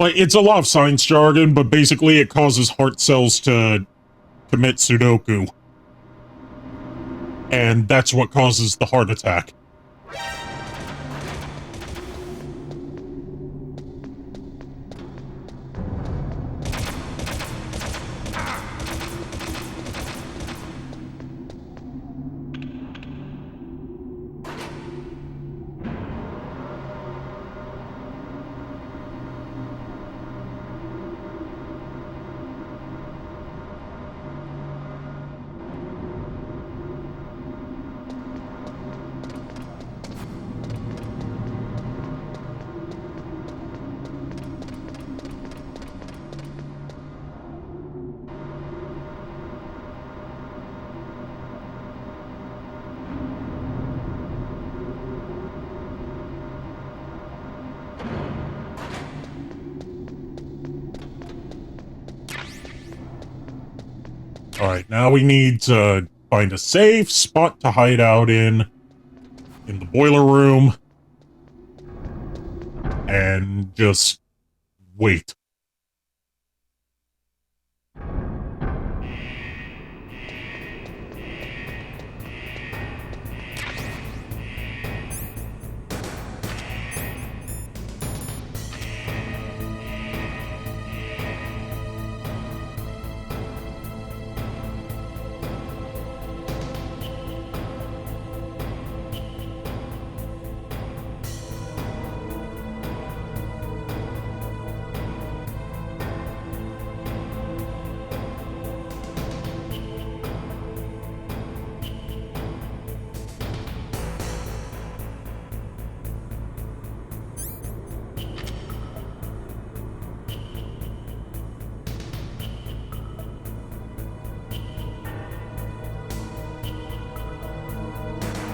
Like, it's a lot of science jargon, but basically it causes heart cells to commit Sudoku. And that's what causes the heart attack. Alright, now we need to find a safe spot to hide out in the boiler room, and just wait.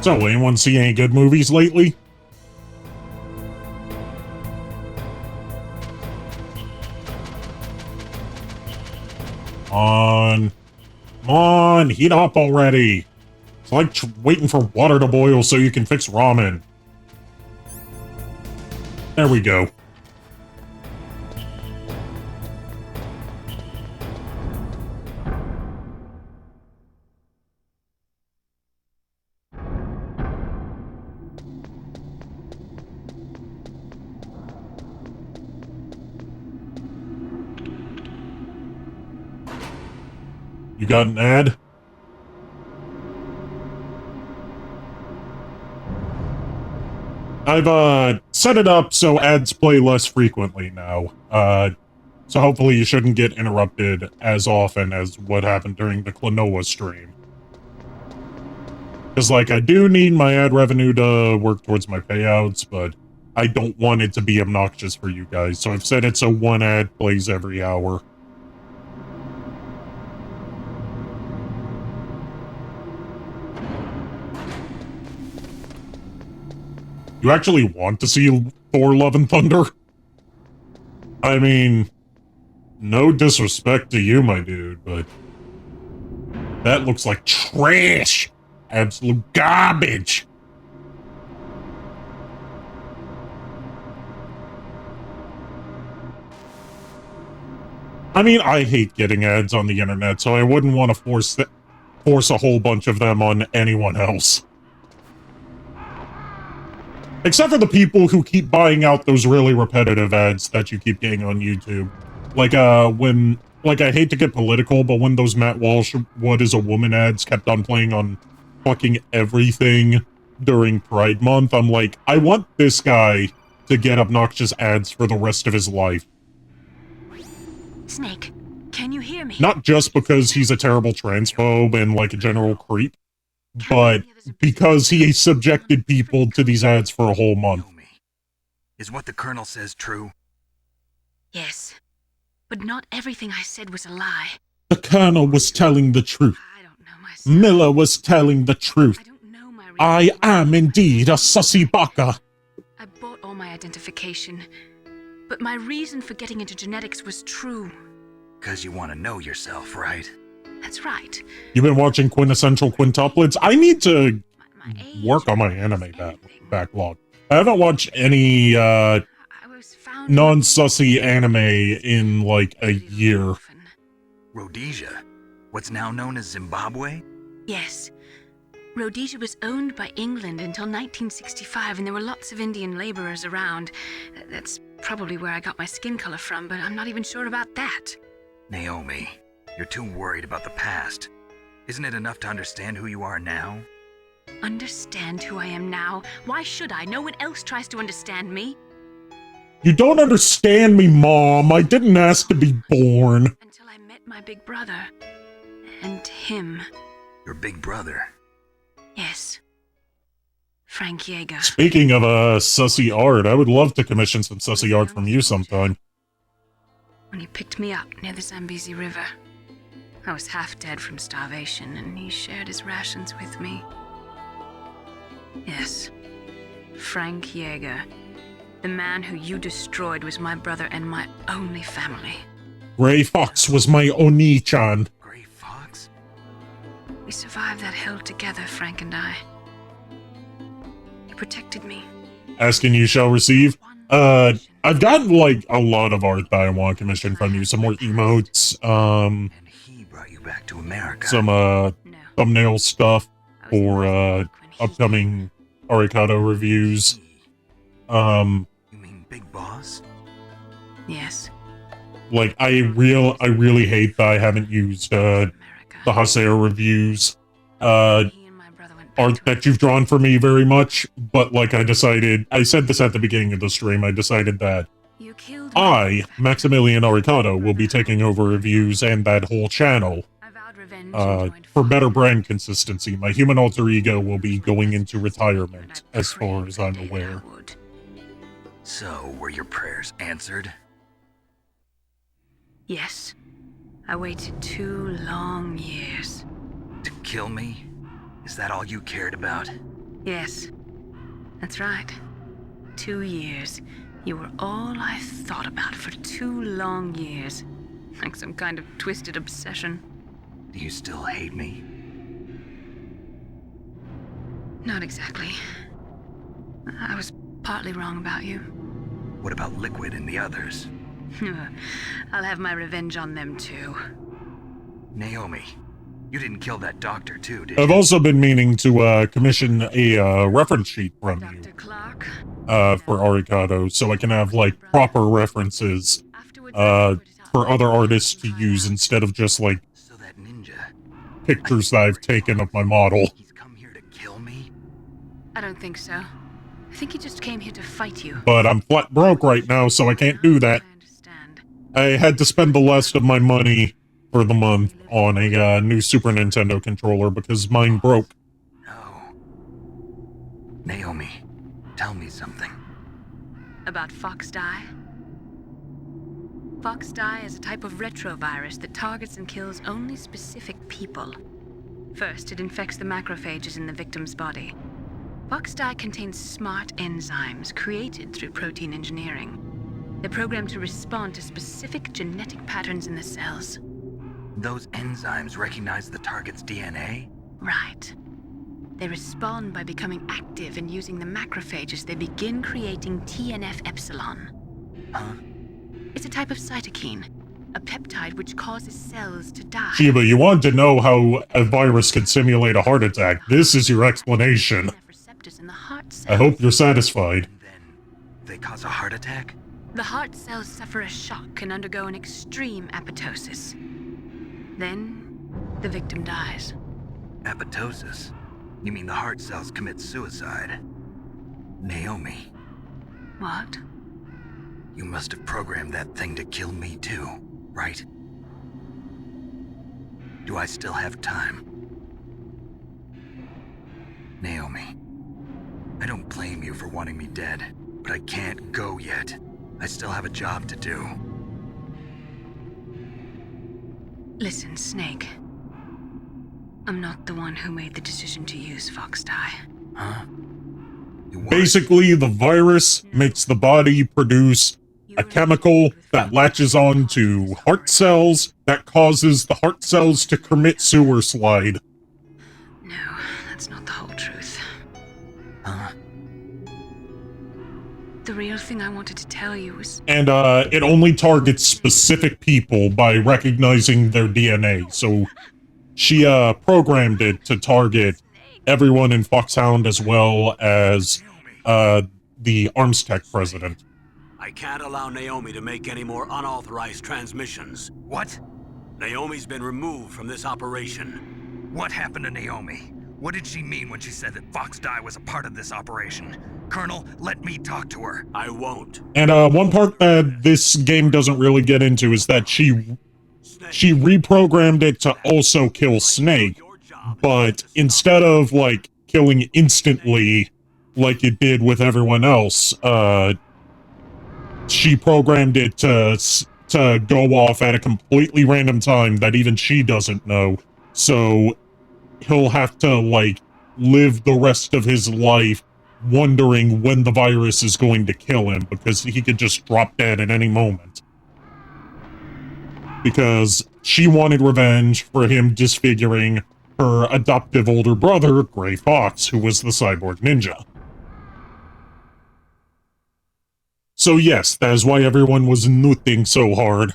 So, anyone see any good movies lately? Come on, heat up already. It's like waiting for water to boil so you can fix ramen. There we go. You got an ad? I've, set it up so ads play less frequently now. So hopefully you shouldn't get interrupted as often as what happened during the Klonoa stream. Because, like, I do need my ad revenue to work towards my payouts, but I don't want it to be obnoxious for you guys, so I've set it so one ad plays every hour. You actually want to see Thor: Love and Thunder? I mean, no disrespect to you, my dude, but that looks like trash! Absolute garbage! I mean, I hate getting ads on the internet, so I wouldn't want to force a whole bunch of them on anyone else. Except for the people who keep buying out those really repetitive ads that you keep getting on YouTube. Like, I hate to get political, but when those Matt Walsh What Is a Woman ads kept on playing on fucking everything during Pride Month, I'm like, I want this guy to get obnoxious ads for the rest of his life. Snake, can you hear me? Not just because he's a terrible transphobe and, like, a general creep, but because he subjected people to these ads for a whole month. Is what the Colonel says true? Yes, but not everything I said was a lie. The Colonel was telling the truth. I don't know myself. Miller was telling the truth. I don't know my I am indeed a sussy baka. I bought all my identification, but my reason for getting into genetics was true. Because you want to know yourself, right? That's right. You've been watching Quintessential Quintuplets? I need to work on my anime backlog. I haven't watched any, non-sussy anime in, like, a year. Rhodesia? What's now known as Zimbabwe? Yes. Rhodesia was owned by England until 1965, and there were lots of Indian laborers around. That's probably where I got my skin color from, but I'm not even sure about that. Naomi, you're too worried about the past. Isn't it enough to understand who you are now? Understand who I am now? Why should I? No one else tries to understand me. You don't understand me, Mom. I didn't ask to be born. Until I met my big brother. And him. Your big brother? Yes. Frank Yeager. Speaking of sussy art, I would love to commission some sussy art from you sometime. When he picked me up near the Zambezi River, I was half dead from starvation, and he shared his rations with me. Yes. Frank Yeager. The man who you destroyed was my brother and my only family. Gray Fox was my Oni-chan. Gray Fox? We survived that hell together, Frank and I. He protected me. Asking you shall receive. I've gotten, like, a lot of art that I want commissioned from you. Some more emotes, And he brought you back to America. some, thumbnail stuff for, upcoming Arikado reviews. You mean Big Boss? Yes. Like, I really hate that I haven't used, the Haseo reviews, art that you've drawn for me very much, but, like, I said this at the beginning of the stream, I decided that I, Maximillian Arikado, will be taking over reviews and that whole channel. For better brand consistency, my human alter ego will be going into retirement, as far as I'm aware. So, were your prayers answered? Yes. I waited 2 long years. To kill me? Is that all you cared about? Yes. That's right. 2 years. You were all I thought about for 2 long years. Like some kind of twisted obsession. Do you still hate me? Not exactly. I was partly wrong about you. What about Liquid and the others? I'll have my revenge on them too. Naomi, you didn't kill that doctor too, did you? I've also been meaning to, commission a, reference sheet from you. Dr. Clark? For Arikado, so I can have, like, proper references, for other artists to use instead of just, like, So that ninja, pictures that I've taken of my model. he's come here to kill me? I don't think so. I think he just came here to fight you. But I'm flat broke right now, so I can't do that. I understand. I had to spend the last of my money for the month on a, new Super Nintendo controller because mine broke. No. Naomi, tell me something. About Fox Die? Fox Die is a type of retrovirus that targets and kills only specific people. First, it infects the macrophages in the victim's body. Fox Die contains smart enzymes created through protein engineering. They're programmed to respond to specific genetic patterns in the cells. Those enzymes recognize the target's DNA? Right. They respond by becoming active and using the macrophages. They begin creating TNF-epsilon. Huh? It's a type of cytokine, a peptide which causes cells to die. Shiba, you want to know how a virus can simulate a heart attack. This is your explanation. Receptors in the heart cells. I hope you're satisfied. And then they cause a heart attack? The heart cells suffer a shock and undergo an extreme apoptosis. Then, the victim dies. Apoptosis? You mean the heart cells commit suicide? Naomi, What? you must have programmed that thing to kill me too, right? Do I still have time? Naomi, I don't blame you for wanting me dead, but I can't go yet. I still have a job to do. Listen, Snake. I'm not the one who made the decision to use Fox Die. Huh? You weren't? Basically, the virus makes the body produce a chemical that latches on to heart cells that causes the heart cells to commit sewer slide. No, that's not the whole truth. Huh? the real thing I wanted to tell you is... And it only targets specific people by recognizing their DNA. So she programmed it to target everyone in Foxhound as well as the Arms Tech president. I can't allow Naomi to make any more unauthorized transmissions. What? Naomi's been removed from this operation. What happened to Naomi? What did she mean when she said that Fox Die was a part of this operation? Colonel, let me talk to her. I won't. And one part that this game doesn't really get into is that she reprogrammed it to also kill Snake, but instead of, like, killing instantly like it did with everyone else, she programmed it to go off at a completely random time that even she doesn't know. So he'll have to, like, live the rest of his life wondering when the virus is going to kill him, because he could just drop dead at any moment. Because she wanted revenge for him disfiguring her adoptive older brother, Gray Fox, who was the cyborg ninja. So yes, that is why everyone was nutting so hard.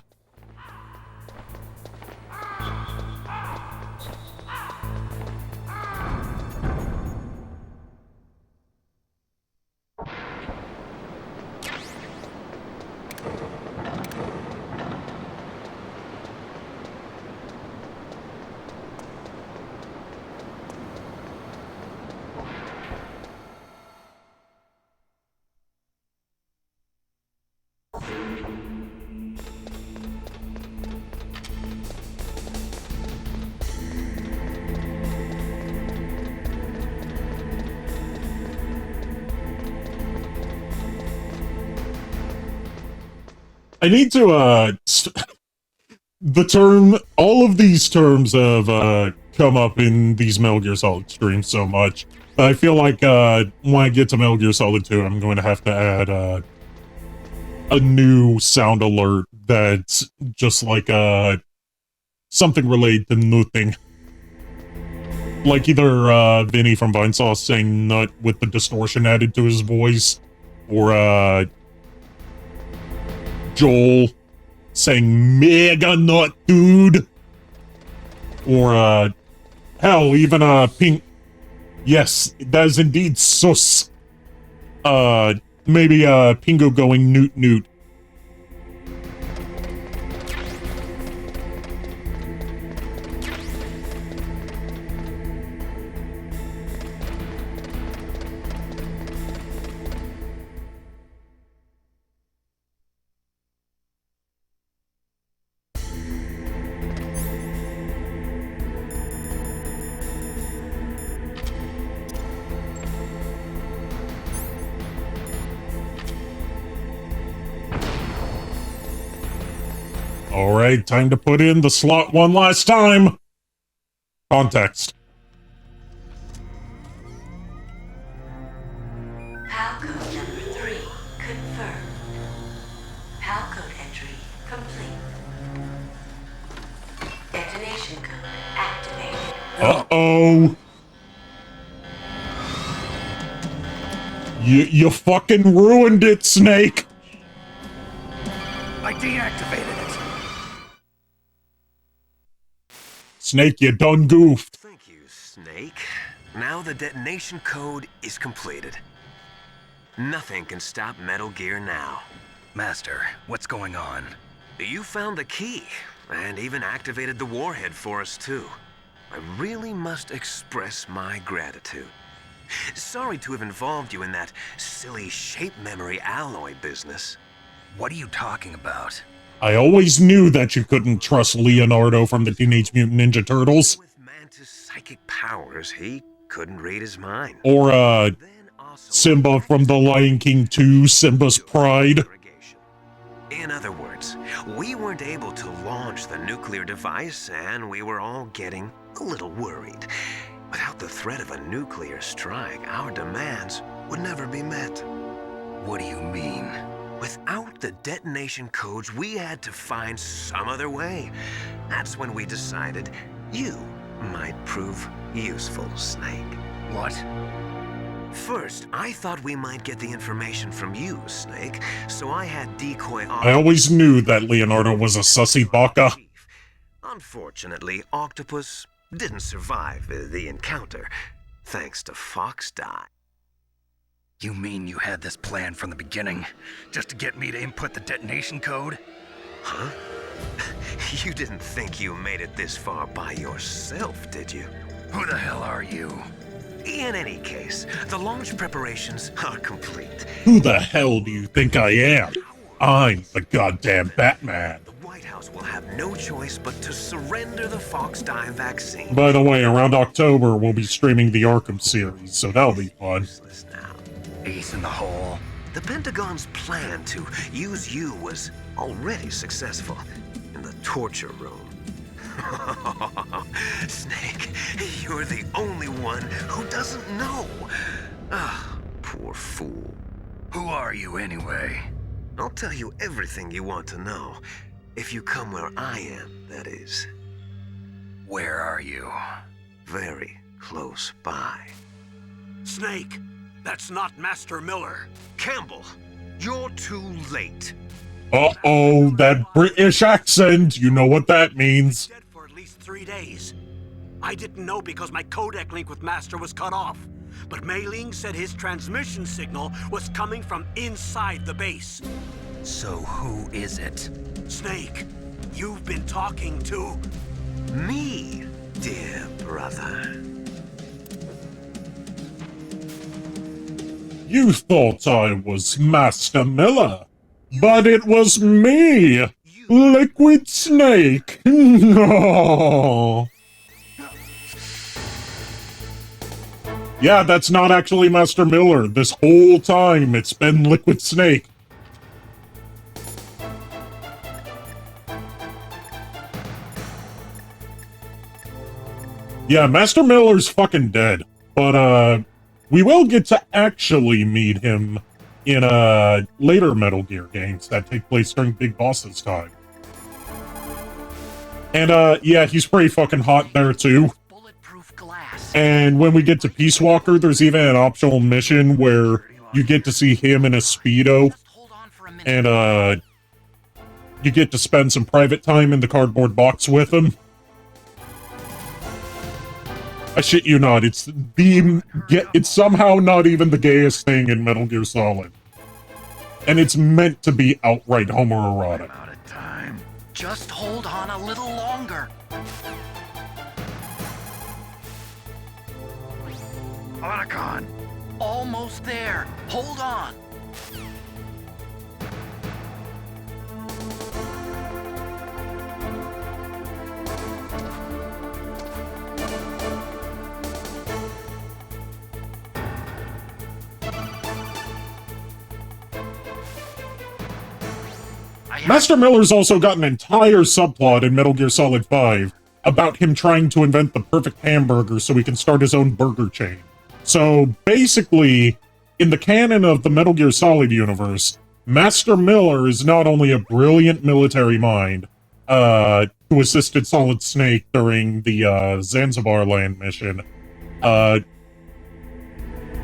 I need to, all of these terms have, come up in these Metal Gear Solid streams so much. I feel like, when I get to Metal Gear Solid 2, I'm going to have to add, a new sound alert that's just like, something related to nutting. Like either, Vinny from Vinesauce saying nut with the distortion added to his voice, or, Joel saying mega nut, dude. Or, hell, even, Pink. Yes, that is indeed sus. Maybe, Pingo going newt newt. Alright, time to put in the slot one last time. Context. Palcode number 3 confirmed. Palcode entry complete. Detonation code activated. Uh-oh. You fucking ruined it, Snake. I deactivated it. Snake, you done goofed. Thank you, Snake. Now the detonation code is completed. Nothing can stop Metal Gear now. Master, what's going on? You found the key, and even activated the warhead for us, too. I really must express my gratitude. Sorry to have involved you in that silly shape memory alloy business. What are you talking about? I always knew that you couldn't trust Leonardo from the Teenage Mutant Ninja Turtles. With Mantis' psychic powers, he couldn't read his mind. Or, Simba from The Lion King 2, Simba's Pride. In other words, we weren't able to launch the nuclear device, and we were all getting a little worried. Without the threat of a nuclear strike, our demands would never be met. What do you mean? Without the detonation codes, we had to find some other way. That's when we decided you might prove useful, Snake. What? First, I thought we might get the information from you, Snake, so I had decoy I always knew that Leonardo was a sussy baka. Unfortunately, Octopus didn't survive the encounter, thanks to Fox Die. You mean you had this plan from the beginning, just to get me to input the detonation code? Huh? You didn't think you made it this far by yourself, did you? Who the hell are you? In any case, the launch preparations are complete. Who the hell do you think I am? I'm the goddamn Batman. The White House will have no choice but to surrender the Fox Die vaccine. By the way, around October, we'll be streaming the Arkham series, so that'll be fun. Ace in the hole. The Pentagon's plan to use you was already successful in the torture room. Snake, you're the only one who doesn't know. Ah, poor fool. Who are you anyway? I'll tell you everything you want to know. If you come where I am, that is. Where are you? Very close by. Snake, that's not Master Miller. Campbell, you're too late. Uh-oh, that British accent, you know what that means. Dead for at least 3 days. I didn't know because my codec link with Master was cut off. But Mei Ling said his transmission signal was coming from inside the base. So who is it? Snake, you've been talking to... Me, dear brother. You thought I was Master Miller, but it was me, Liquid Snake. No. Yeah, that's not actually Master Miller. This whole time, it's been Liquid Snake. Yeah, Master Miller's fucking dead. But, we will get to actually meet him in, later Metal Gear games that take place during Big Boss's time. And, yeah, he's pretty fucking hot there, too. And when we get to Peace Walker, there's even an optional mission where you get to see him in a Speedo. And, you get to spend some private time in the cardboard box with him. I shit you not, it's somehow not even the gayest thing in Metal Gear Solid. And it's meant to be outright homoerotic. I'm out of time. Just hold on a little longer. Otacon! Almost there. Hold on. Master Miller's also got an entire subplot in Metal Gear Solid 5 about him trying to invent the perfect hamburger so he can start his own burger chain. So, basically, in the canon of the Metal Gear Solid universe, Master Miller is not only a brilliant military mind, who assisted Solid Snake during the, Zanzibar land mission,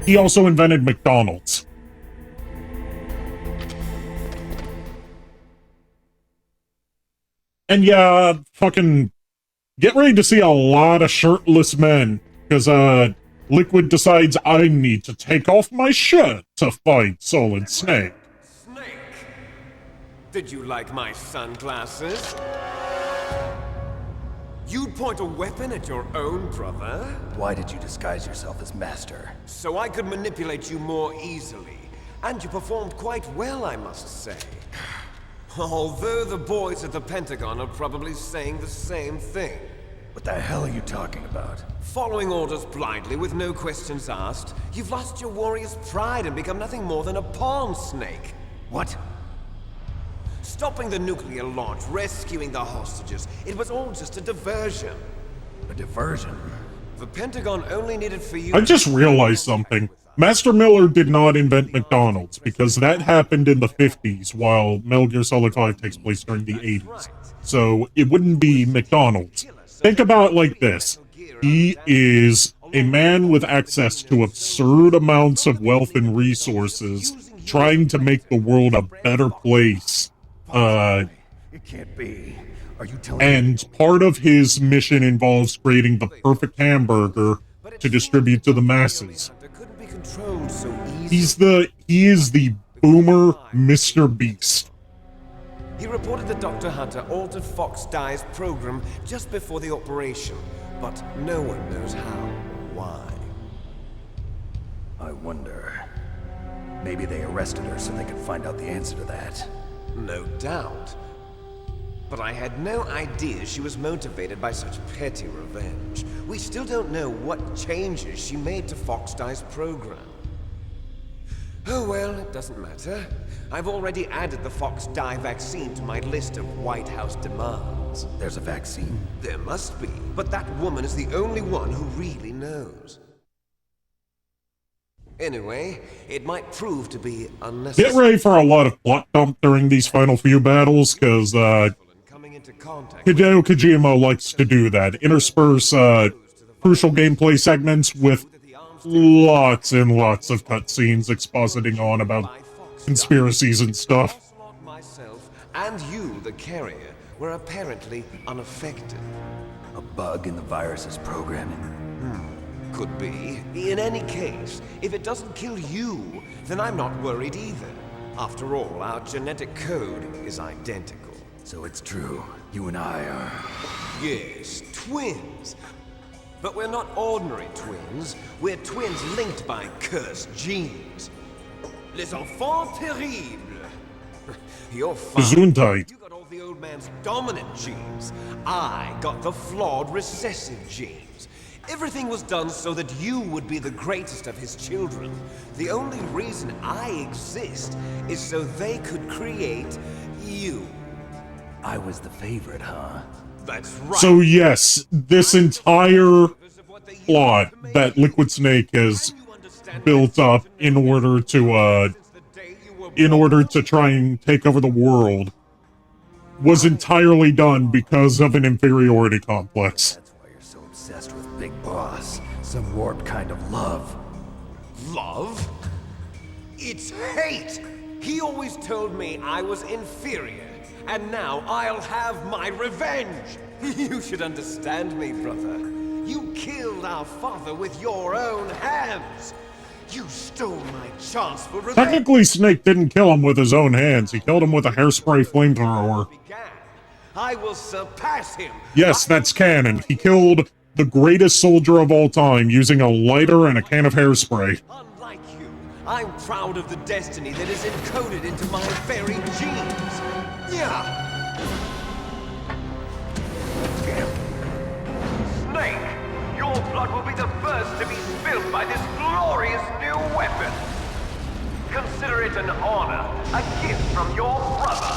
he also invented McDonald's. And yeah, fucking get ready to see a lot of shirtless men, because, Liquid decides I need to take off my shirt to fight Solid Snake. Snake, did you like my sunglasses? You'd point a weapon at your own brother? Why did you disguise yourself as Master? So I could manipulate you more easily. And you performed quite well, I must say. Although the boys at the Pentagon are probably saying the same thing. What the hell are you talking about? Following orders blindly with no questions asked, you've lost your warrior's pride and become nothing more than a pawn, Snake. What? Stopping the nuclear launch, rescuing the hostages, it was all just a diversion. A diversion? The Pentagon only needed for you... I just realized something. Master Miller did not invent McDonald's, because that happened in the 50s, while Metal Gear Solid 5 takes place during the 80s. So, it wouldn't be McDonald's. Think about it like this. He is a man with access to absurd amounts of wealth and resources, trying to make the world a better place. It can't be. Are you telling me? And part of his mission involves creating the perfect hamburger to distribute to the masses. He is the boomer Mr. Beast. He reported that Dr. Hunter altered Fox Dye's program just before the operation, but no one knows how or why. I wonder. Maybe they arrested her so they could find out the answer to that. No doubt. But I had no idea she was motivated by such petty revenge. We still don't know what changes she made to Fox Dye's program. Oh well, it doesn't matter. I've already added the Fox Dye vaccine to my list of White House demands. There's a vaccine? There must be, but that woman is the only one who really knows. Anyway, it might prove to be unnecessary. Get ready for a lot of plot dump during these final few battles, because, Hideo Kojima likes to do that. Intersperse, crucial gameplay segments with lots and lots of cutscenes expositing on about conspiracies and stuff. Myself and you, the carrier, were apparently unaffected. A bug in the virus's programming? Could be. In any case, if it doesn't kill you, then I'm not worried either. After all, our genetic code is identical. So it's true. You and I are... Yes, twins. But we're not ordinary twins. We're twins linked by cursed genes. Les enfants terribles. You're fine. Gesundheit. You got all the old man's dominant genes. I got the flawed recessive genes. Everything was done so that you would be the greatest of his children. The only reason I exist is so they could create you. I was the favorite, huh? That's right. So yes, this entire plot that Liquid Snake has built up in order to try and take over the world was entirely done because of an inferiority complex. That's why you're so obsessed with Big Boss. Some warped kind of love. Love? It's hate! He always told me I was inferior, and now I'll have my revenge! You should understand me, brother. You killed our father with your own hands! You stole my chance for revenge! Technically, Snake didn't kill him with his own hands. He killed him with a hairspray flamethrower. I will surpass him! Yes, that's canon. He killed the greatest soldier of all time using a lighter and a can of hairspray. Unlike you, I'm proud of the destiny that is encoded into my very genes. Yeah! Snake, your blood will be the first to be spilled by this glorious new weapon. Consider it an honor, a gift from your brother.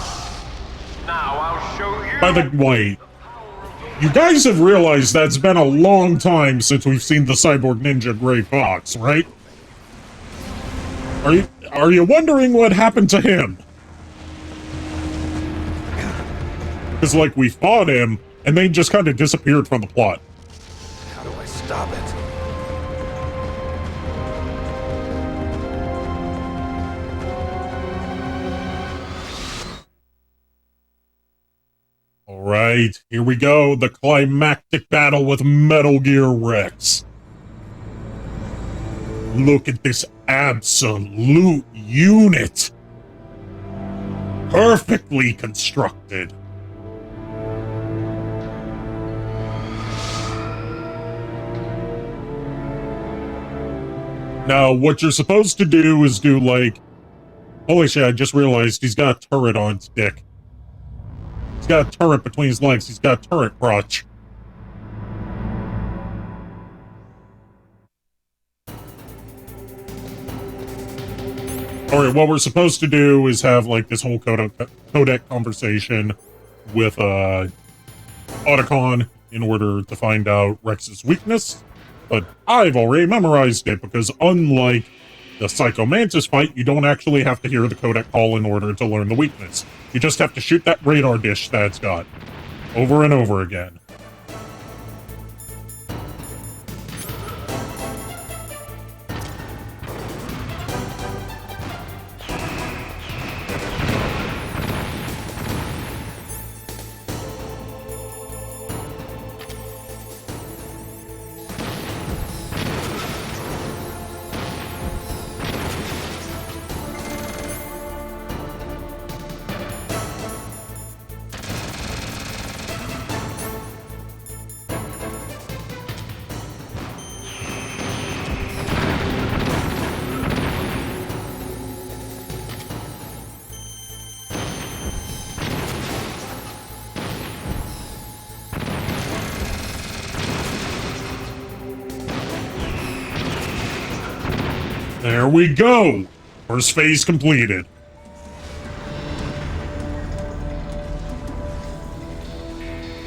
Now I'll show you... By the way, you guys have realized that's been a long time since we've seen the cyborg ninja Gray Fox, right? Are you wondering what happened to him? Because, like, we fought him, and then he just kind of disappeared from the plot. How do I stop it? Alright, here we go. The climactic battle with Metal Gear Rex. Look at this absolute unit. Perfectly constructed. Now, what you're supposed to do is do, like... Holy shit, I just realized he's got a turret on his dick. He's got a turret between his legs. He's got a turret crotch. Alright, what we're supposed to do is have, like, this whole codec conversation with, Otacon in order to find out Rex's weakness. But I've already memorized it, because unlike the Psycho Mantis fight, you don't actually have to hear the codec call in order to learn the weakness. You just have to shoot that radar dish that it's got. Over and over again. we go! First phase completed.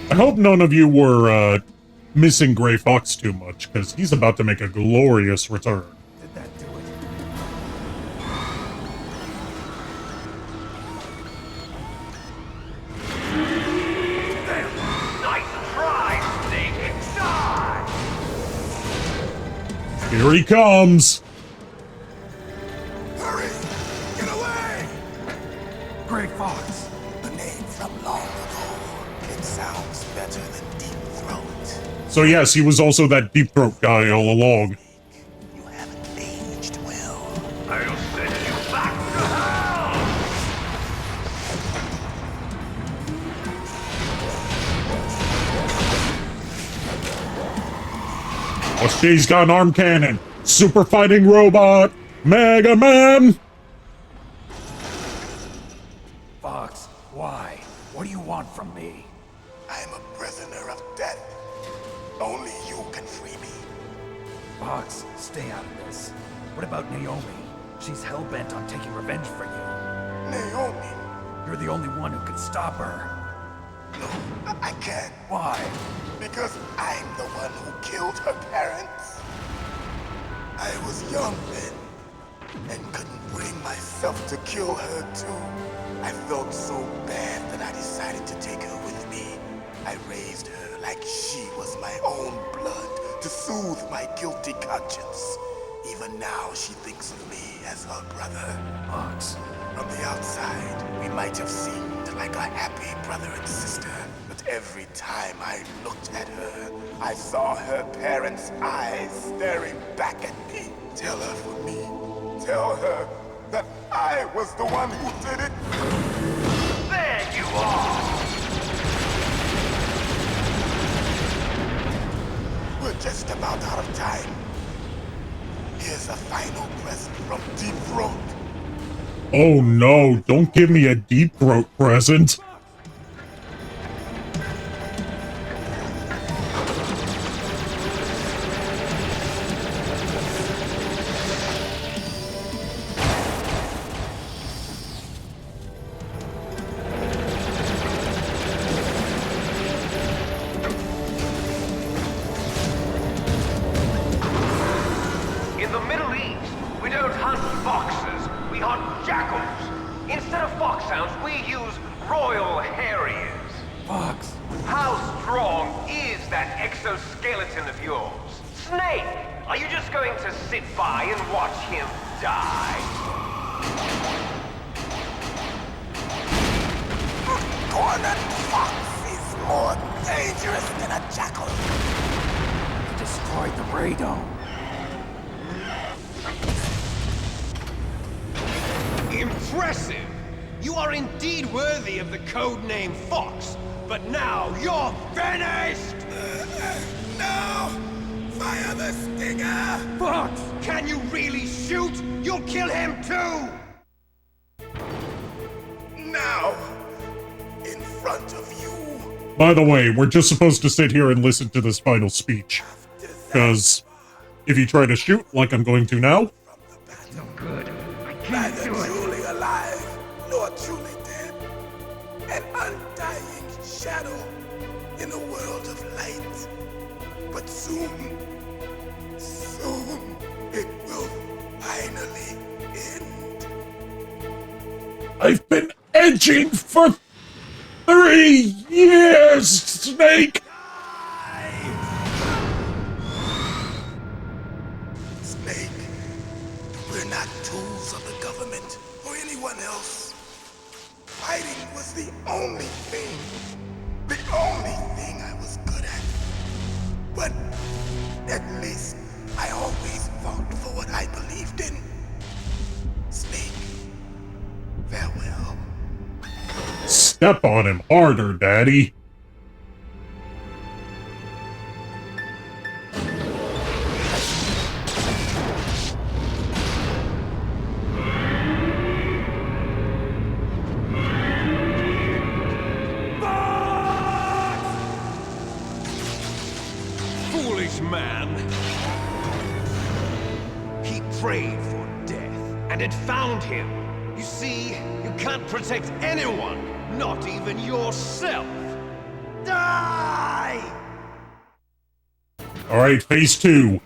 I hope none of you were, missing Gray Fox too much, because he's about to make a glorious return. Did that do it? Nice try, Snake! Die! Here he comes! Hurry! Get away! Gray Fox. A name from long ago. It sounds better than Deep Throat. So yes, he was also that Deep Throat guy all along. You haven't aged well. I'll send you back to hell! Oh, she's got an arm cannon. Super fighting robot. Mega Man. Fox, why? What do you want from me? I'm a prisoner of death. Only you can free me. Fox, stay out of this. What about Naomi? She's hell-bent on taking revenge for you. Naomi? You're the only one who can stop her. No, I can't. Why? Because I'm the one who killed her parents. I was young then, and couldn't bring myself to kill her too. I felt so bad that I decided to take her with me. I raised her like she was my own blood to soothe my guilty conscience. Even now she thinks of me as her brother. Fox. From the outside, we might have seemed like a happy brother and sister, but every time I looked at her, I saw her parents' eyes staring back at me. Tell her for me. Tell her that I was the one who did it. There you are! We're just about out of time. Here's a final present from Deep Throat. Oh no, don't give me a Deep Throat present. In the Middle East, we don't hunt foxes, we hunt jackals. Instead of foxhounds, we use Royal Harriers. Fox. How strong is that exoskeleton of yours? Snake, are you just going to sit by and watch him die? Cornered fox is more dangerous than a jackal. Destroyed the radome. Impressive! You are indeed worthy of the codename Fox, but now you're finished! No! Fire the stinger! Fox! Can you really shoot? You'll kill him too! Now! In front of you! By the way, we're just supposed to sit here and listen to this final speech. Because if you try to shoot, like I'm going to now... No good. I can't Neither do it. truly alive, nor truly dead. An undying shadow in a world of light. But soon, it will finally end. I've been edging for 3 years, Snake! Snake, we're not tools of the government or anyone else. Fighting was the only thing I was good at. But at least I always fought for what I believed in. Snake, farewell. Step on him harder, Daddy. Foolish man! He prayed for death. and it found him. You see, you can't protect anyone, not even yourself. Die! Alright, phase 2.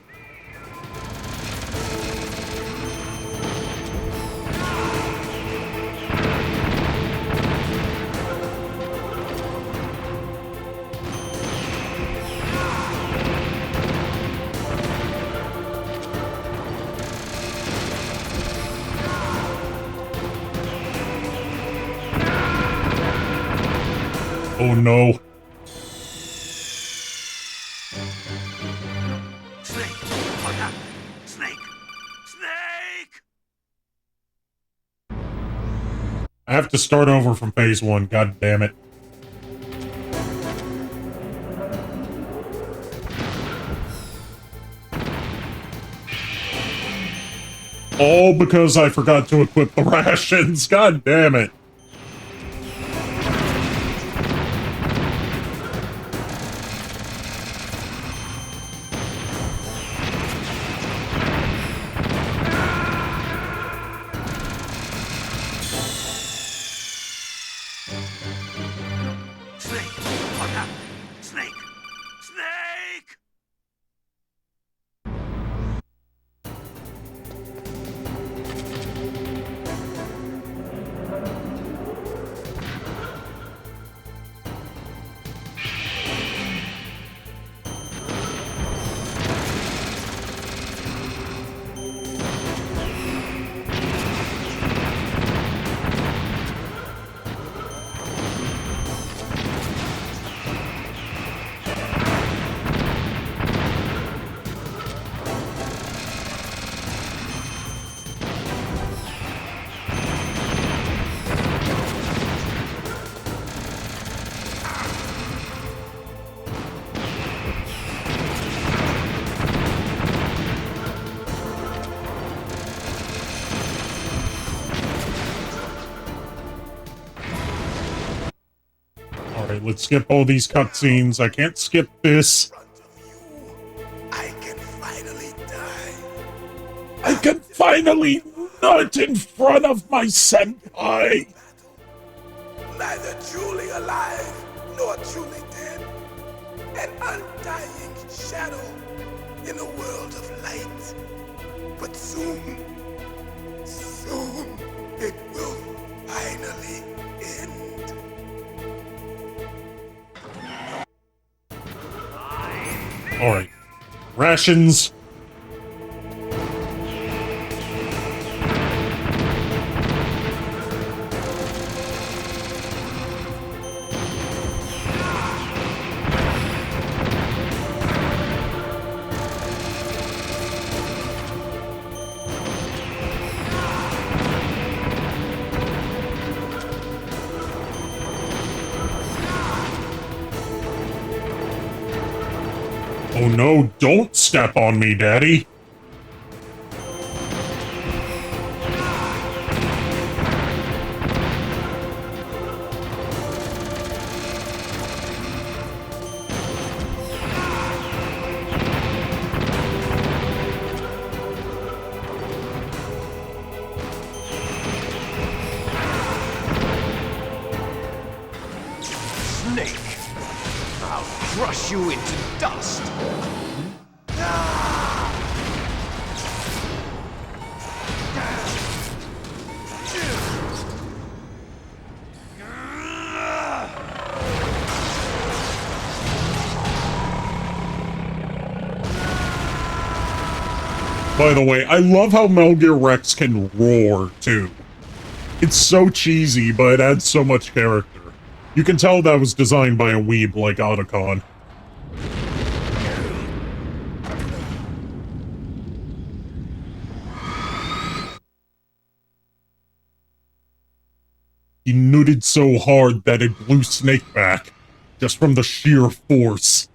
Oh no. Snake! What happened? Snake! Snake! I have to start over from phase 1, god damn it. All because I forgot to equip the rations, god damn it. Snake! What happened? Snake! Snake! Alright, let's skip all these cutscenes. I can't skip this. I can finally die. I can finally nut in front of my senpai! Neither truly alive nor truly dead. An undying shadow in a world of light. But soon, it will finally end. Alright. Rations. Oh no, don't step on me, Daddy! Snake! I'll crush you into dust! By the way, I love how Metal Gear Rex can roar, too. It's so cheesy, but it adds so much character. You can tell that was designed by a weeb like Otacon. He nutted so hard that it blew Snake back, just from the sheer force.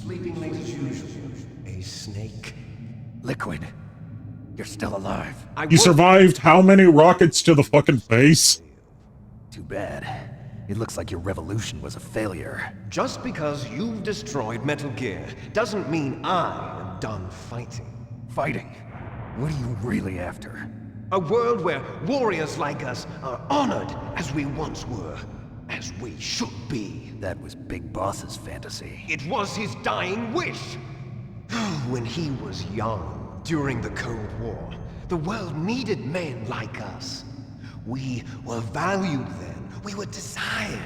Sleeping late as usual. A snake. Liquid. You're still alive. You survived how many rockets to the fucking face? Too bad. It looks like your revolution was a failure. Just because you've destroyed Metal Gear doesn't mean I am done fighting. Fighting? What are you really after? A world where warriors like us are honored as we once were. As we should be. That was Big Boss's fantasy. It was his dying wish. When he was young, during the Cold War, the world needed men like us. We were valued then. We were desired.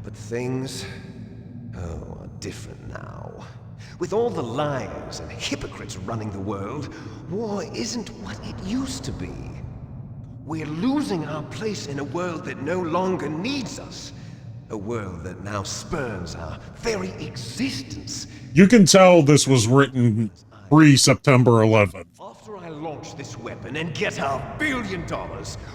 But things, are different now. With all the liars and hypocrites running the world, war isn't what it used to be. We're losing our place in a world that no longer needs us. A world that now spurns our very existence. You can tell this was written pre-September 11th. After I launch this weapon and get our $1 billion,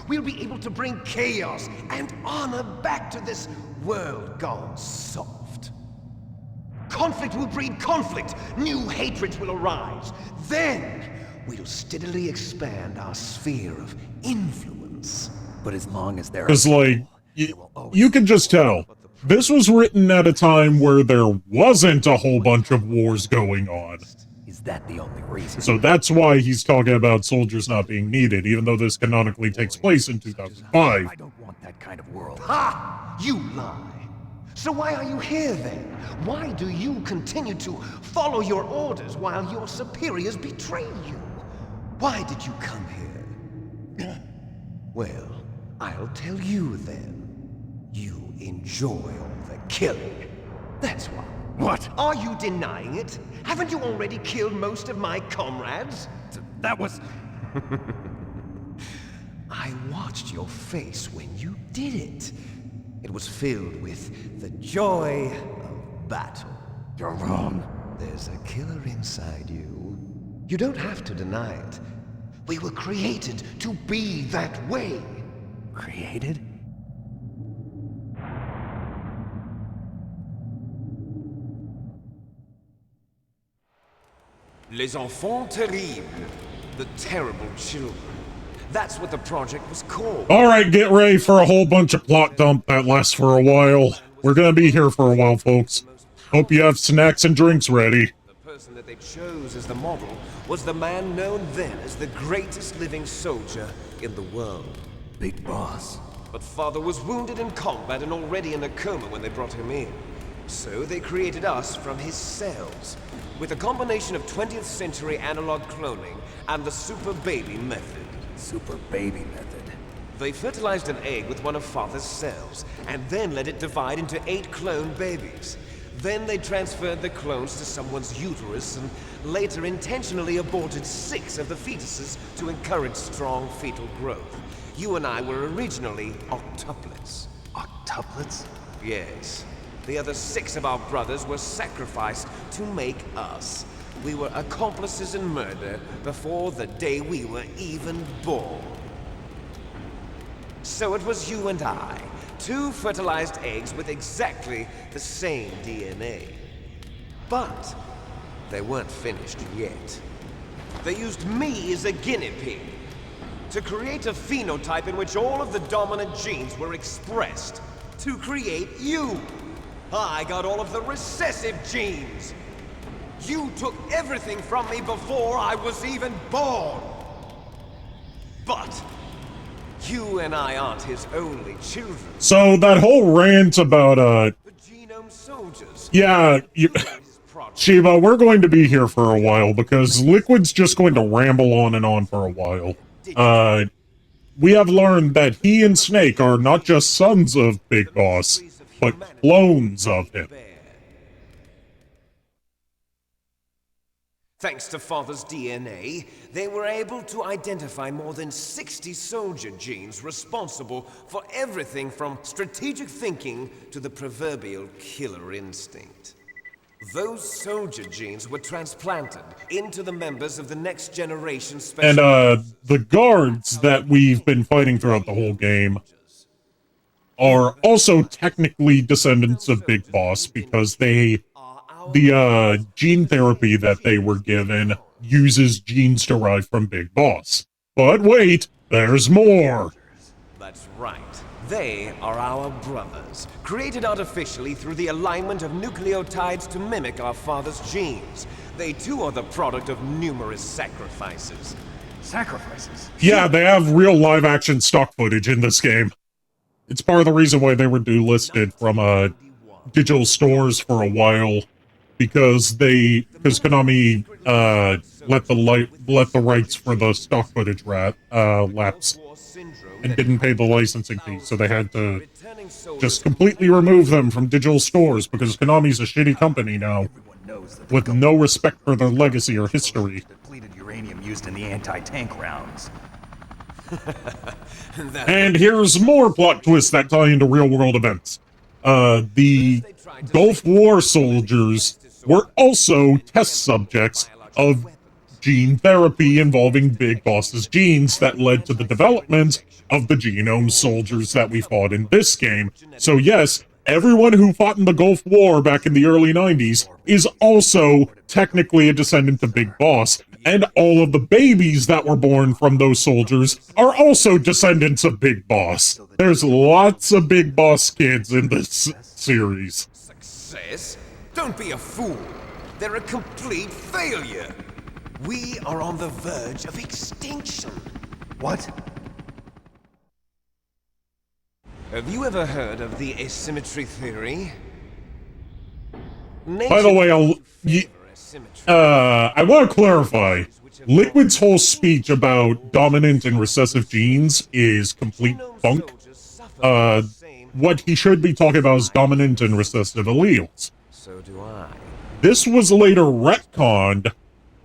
we'll be able to bring chaos and honor back to this world gone soft. Conflict will breed conflict. New hatreds will arise. Then, we'll steadily expand our sphere of influence. But as long as there Because, like, you can just tell. This was written at a time where there wasn't a whole bunch of wars going on. Is that the only reason? So that's why he's talking about soldiers not being needed, even though this canonically takes place in 2005. I don't want that kind of world. Ha! You lie. So why are you here then? Why do you continue to follow your orders while your superiors betray you? Why did you come here? Well, I'll tell you then. You enjoy all the killing. That's why. What? Are you denying it? Haven't you already killed most of my comrades? That was... I watched your face when you did it. It was filled with the joy of battle. You're wrong. There's a killer inside you. You don't have to deny it. We were created to be that way. Created? Les enfants terribles. The terrible children. That's what the project was called. Alright, get ready for a whole bunch of plot dump that lasts for a while. We're gonna be here for a while, folks. Hope you have snacks and drinks ready. The person that they chose as the model was the man known then as the greatest living soldier in the world. Big Boss. But Father was wounded in combat and already in a coma when they brought him in. So they created us from his cells, with a combination of 20th century analog cloning and the super baby method. Super baby method. They fertilized an egg with one of Father's cells, and then let it divide into 8 clone babies. Then they transferred the clones to someone's uterus and later intentionally aborted 6 of the fetuses to encourage strong fetal growth. You and I were originally octuplets. Octuplets? Yes. The other 6 of our brothers were sacrificed to make us. We were accomplices in murder before the day we were even born. So it was you and I, 2 fertilized eggs with exactly the same DNA. But they weren't finished yet. They used me as a guinea pig to create a phenotype in which all of the dominant genes were expressed to create you. I got all of the recessive genes. You took everything from me before I was even born. But you and I aren't his only children. So that whole rant about, The genome soldiers. yeah, Shiva, we're going to be here for a while because Liquid's just going to ramble on and on for a while. We have learned that he and Snake are not just sons of Big Boss, but clones of him. Thanks to Father's DNA, they were able to identify more than 60 soldier genes responsible for everything from strategic thinking to the proverbial killer instinct. Those soldier genes were transplanted into the members of the next generation special... And, the guards that we've been fighting throughout the whole game are also technically descendants of Big Boss because they the gene therapy that they were given uses genes derived from Big Boss. But wait, there's more! That's right. They are our brothers, created artificially through the alignment of nucleotides to mimic our father's genes. They too are the product of numerous sacrifices. Sacrifices? Yeah, they have real live-action stock footage in this game. It's part of the reason why they were delisted from digital stores for a while, because Konami let the rights for the stock footage lapse and didn't pay the licensing fee, so they had to just completely remove them from digital stores because Konami's a shitty company now, with no respect for their legacy or history. Depleted uranium used in the anti-tank rounds. And here's more plot twists that tie into real-world events. The Gulf War soldiers were also test subjects of gene therapy involving Big Boss's genes that led to the development of the genome soldiers that we fought in this game. So yes, everyone who fought in the Gulf War back in the early 90s is also technically a descendant of Big Boss, and all of the babies that were born from those soldiers are also descendants of Big Boss. There's lots of Big Boss kids in this series. Success? Don't be a fool. They're a complete failure. We are on the verge of extinction. What? Have you ever heard of the asymmetry theory? By the way, I want to clarify. Liquid's whole speech about dominant and recessive genes is complete bunk. What he should be talking about is dominant and recessive alleles. So do I. This was later retconned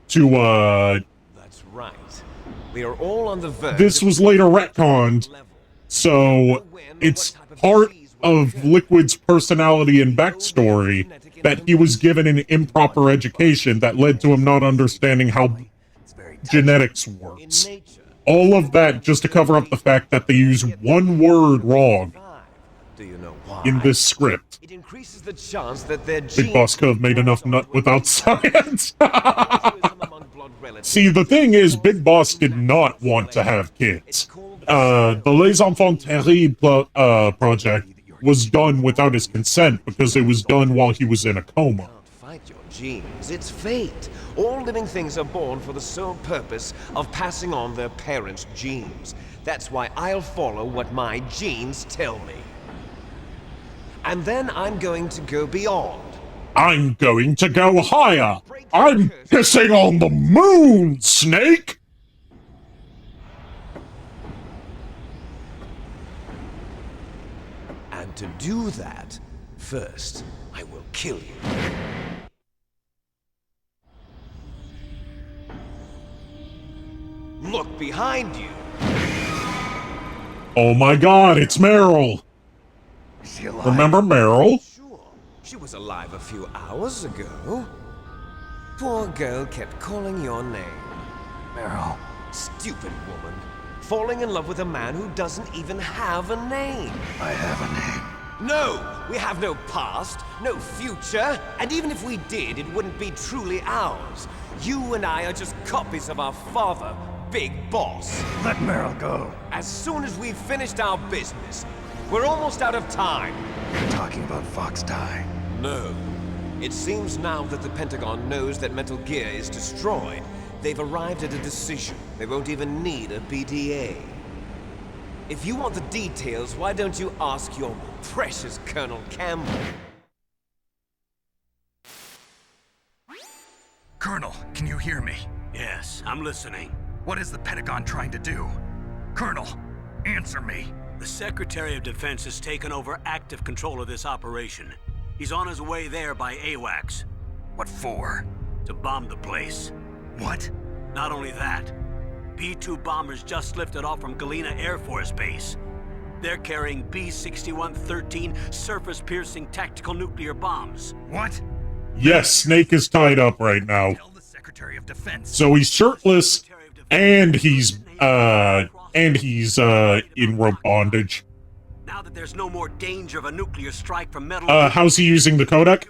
to, That's right. We are all on the verge. This was later retconned, so it's part of Liquid's personality and backstory that he was given an improper education that led to him not understanding how genetics works. All of that just to cover up the fact that they use one word wrong in this script. It increases the chance that their Big Boss could have made enough nut without science. See, the thing is, Big Boss did not want to have kids. The Les Enfants Terribles project was done without his consent because it was done while he was in a coma. Fight your genes. It's fate. All living things are born for the sole purpose of passing on their parents' genes. That's why I'll follow what my genes tell me. And then I'm going to go beyond. I'm going to go higher. I'm pissing on the moon, Snake! And to do that, first, I will kill you. Look behind you! Oh my god, it's Meryl! Is she alive? Remember Meryl? Sure. She was alive a few hours ago. Poor girl kept calling your name. Meryl. Stupid woman. Falling in love with a man who doesn't even have a name. I have a name. No! We have no past, no future, and even if we did, it wouldn't be truly ours. You and I are just copies of our father, Big Boss. Let Meryl go. As soon as we've finished our business, we're almost out of time. You're talking about Fox Die. No. It seems now that the Pentagon knows that Metal Gear is destroyed. They've arrived at a decision. They won't even need a BDA. If you want the details, why don't you ask your precious Colonel Campbell? Colonel, can you hear me? Yes, I'm listening. What is the Pentagon trying to do? Colonel, answer me. The Secretary of Defense has taken over active control of this operation. He's on his way there by AWACS. What for? To bomb the place. What? Not only that, B-2 bombers just lifted off from Galena Air Force Base. They're carrying B-6113 surface-piercing tactical nuclear bombs. What? Yes, Snake is tied up right now. Tell the Secretary of Defense. So he's shirtless, and he's in rope bondage. Now that there's no more danger of a nuclear strike from metal... how's he using the codec?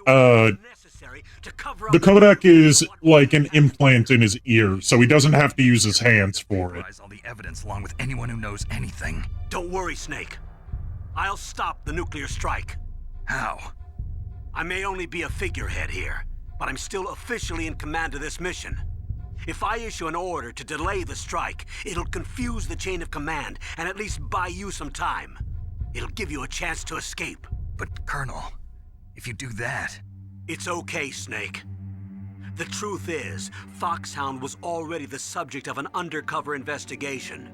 to cover up the codec is like an implant in his ear, so he doesn't have to use his hands for it. All the evidence along with anyone who knows anything. Don't worry, Snake. I'll stop the nuclear strike. How? I may only be a figurehead here, but I'm still officially in command of this mission. If I issue an order to delay the strike, it'll confuse the chain of command and at least buy you some time. It'll give you a chance to escape. But, Colonel, if you do that... It's okay, Snake. The truth is, Foxhound was already the subject of an undercover investigation.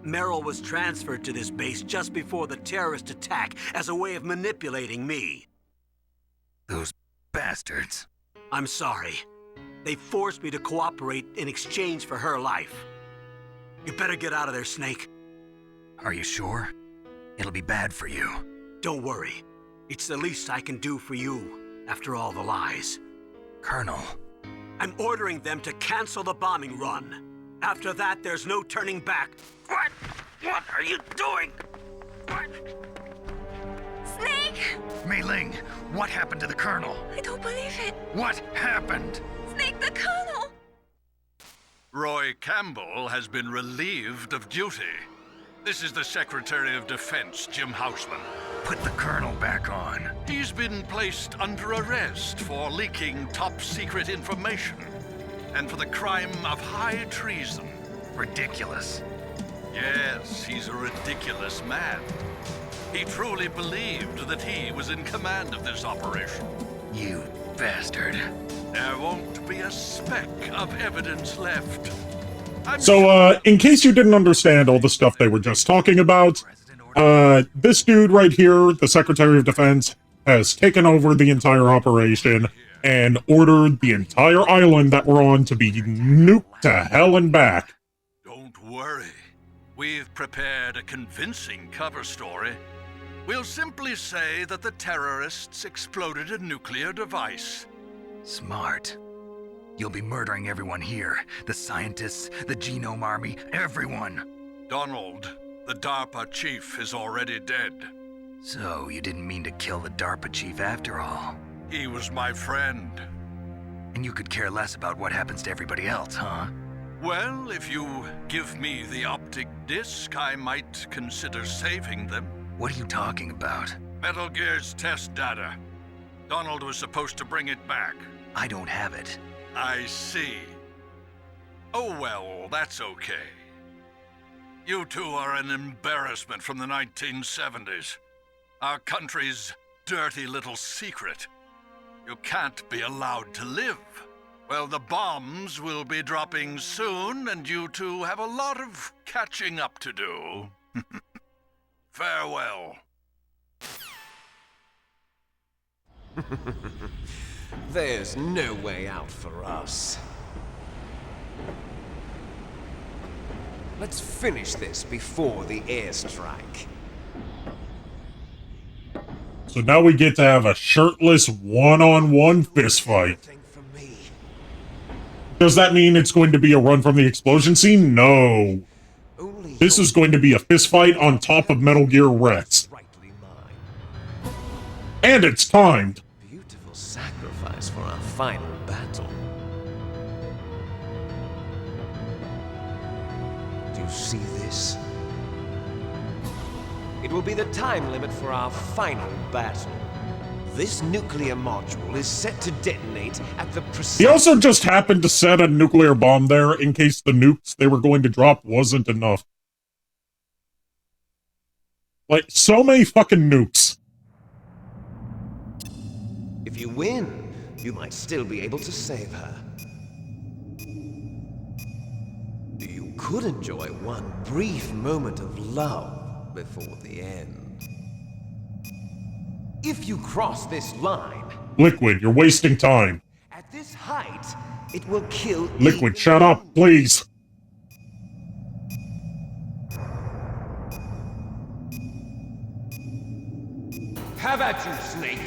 Merrill was transferred to this base just before the terrorist attack as a way of manipulating me. Those bastards. I'm sorry. They forced me to cooperate in exchange for her life. You better get out of there, Snake. Are you sure? It'll be bad for you. Don't worry. It's the least I can do for you, after all the lies. Colonel. I'm ordering them to cancel the bombing run. After that, there's no turning back. What? What are you doing? What? Snake! Mei Ling, what happened to the Colonel? I don't believe it. What happened? Snake, the Colonel! Roy Campbell has been relieved of duty. This is the Secretary of Defense, Jim Houseman. Put the Colonel back on. He's been placed under arrest for leaking top-secret information and for the crime of high treason. Ridiculous. Yes, he's a ridiculous man. He truly believed that he was in command of this operation. You bastard. There won't be a speck of evidence left. So, in case you didn't understand all the stuff they were just talking about, this dude right here, the Secretary of Defense, has taken over the entire operation and ordered the entire island that we're on to be nuked to hell and back. Don't worry. We've prepared a convincing cover story. We'll simply say that the terrorists exploded a nuclear device. Smart. You'll be murdering everyone here. The scientists, the Genome Army, everyone. Donald, the DARPA chief, is already dead. So, you didn't mean to kill the DARPA chief after all? He was my friend. And you could care less about what happens to everybody else, huh? Well, if you give me the optic disc, I might consider saving them. What are you talking about? Metal Gear's test data. Donald was supposed to bring it back. I don't have it. I see. Oh well, that's okay. You two are an embarrassment from the 1970s. Our country's dirty little secret. You can't be allowed to live. Well, the bombs will be dropping soon, and you two have a lot of catching up to do. Farewell. There's no way out for us. Let's finish this before the airstrike. So now we get to have a shirtless one-on-one fistfight. Does that mean it's going to be a run from the explosion scene? No. This is going to be a fistfight on top of Metal Gear Rex. And it's timed. Beautiful sacrifice for our final battle. Do you see this? It will be the time limit for our final battle. This nuclear module is set to detonate at the precise... He also just happened to set a nuclear bomb there in case the nukes they were going to drop wasn't enough. Like, so many fucking nukes. If you win, you might still be able to save her. You could enjoy one brief moment of love before the end. If you cross this line... Liquid, you're wasting time. At this height, it will kill... Liquid, shut up, please. Have at you, Snake.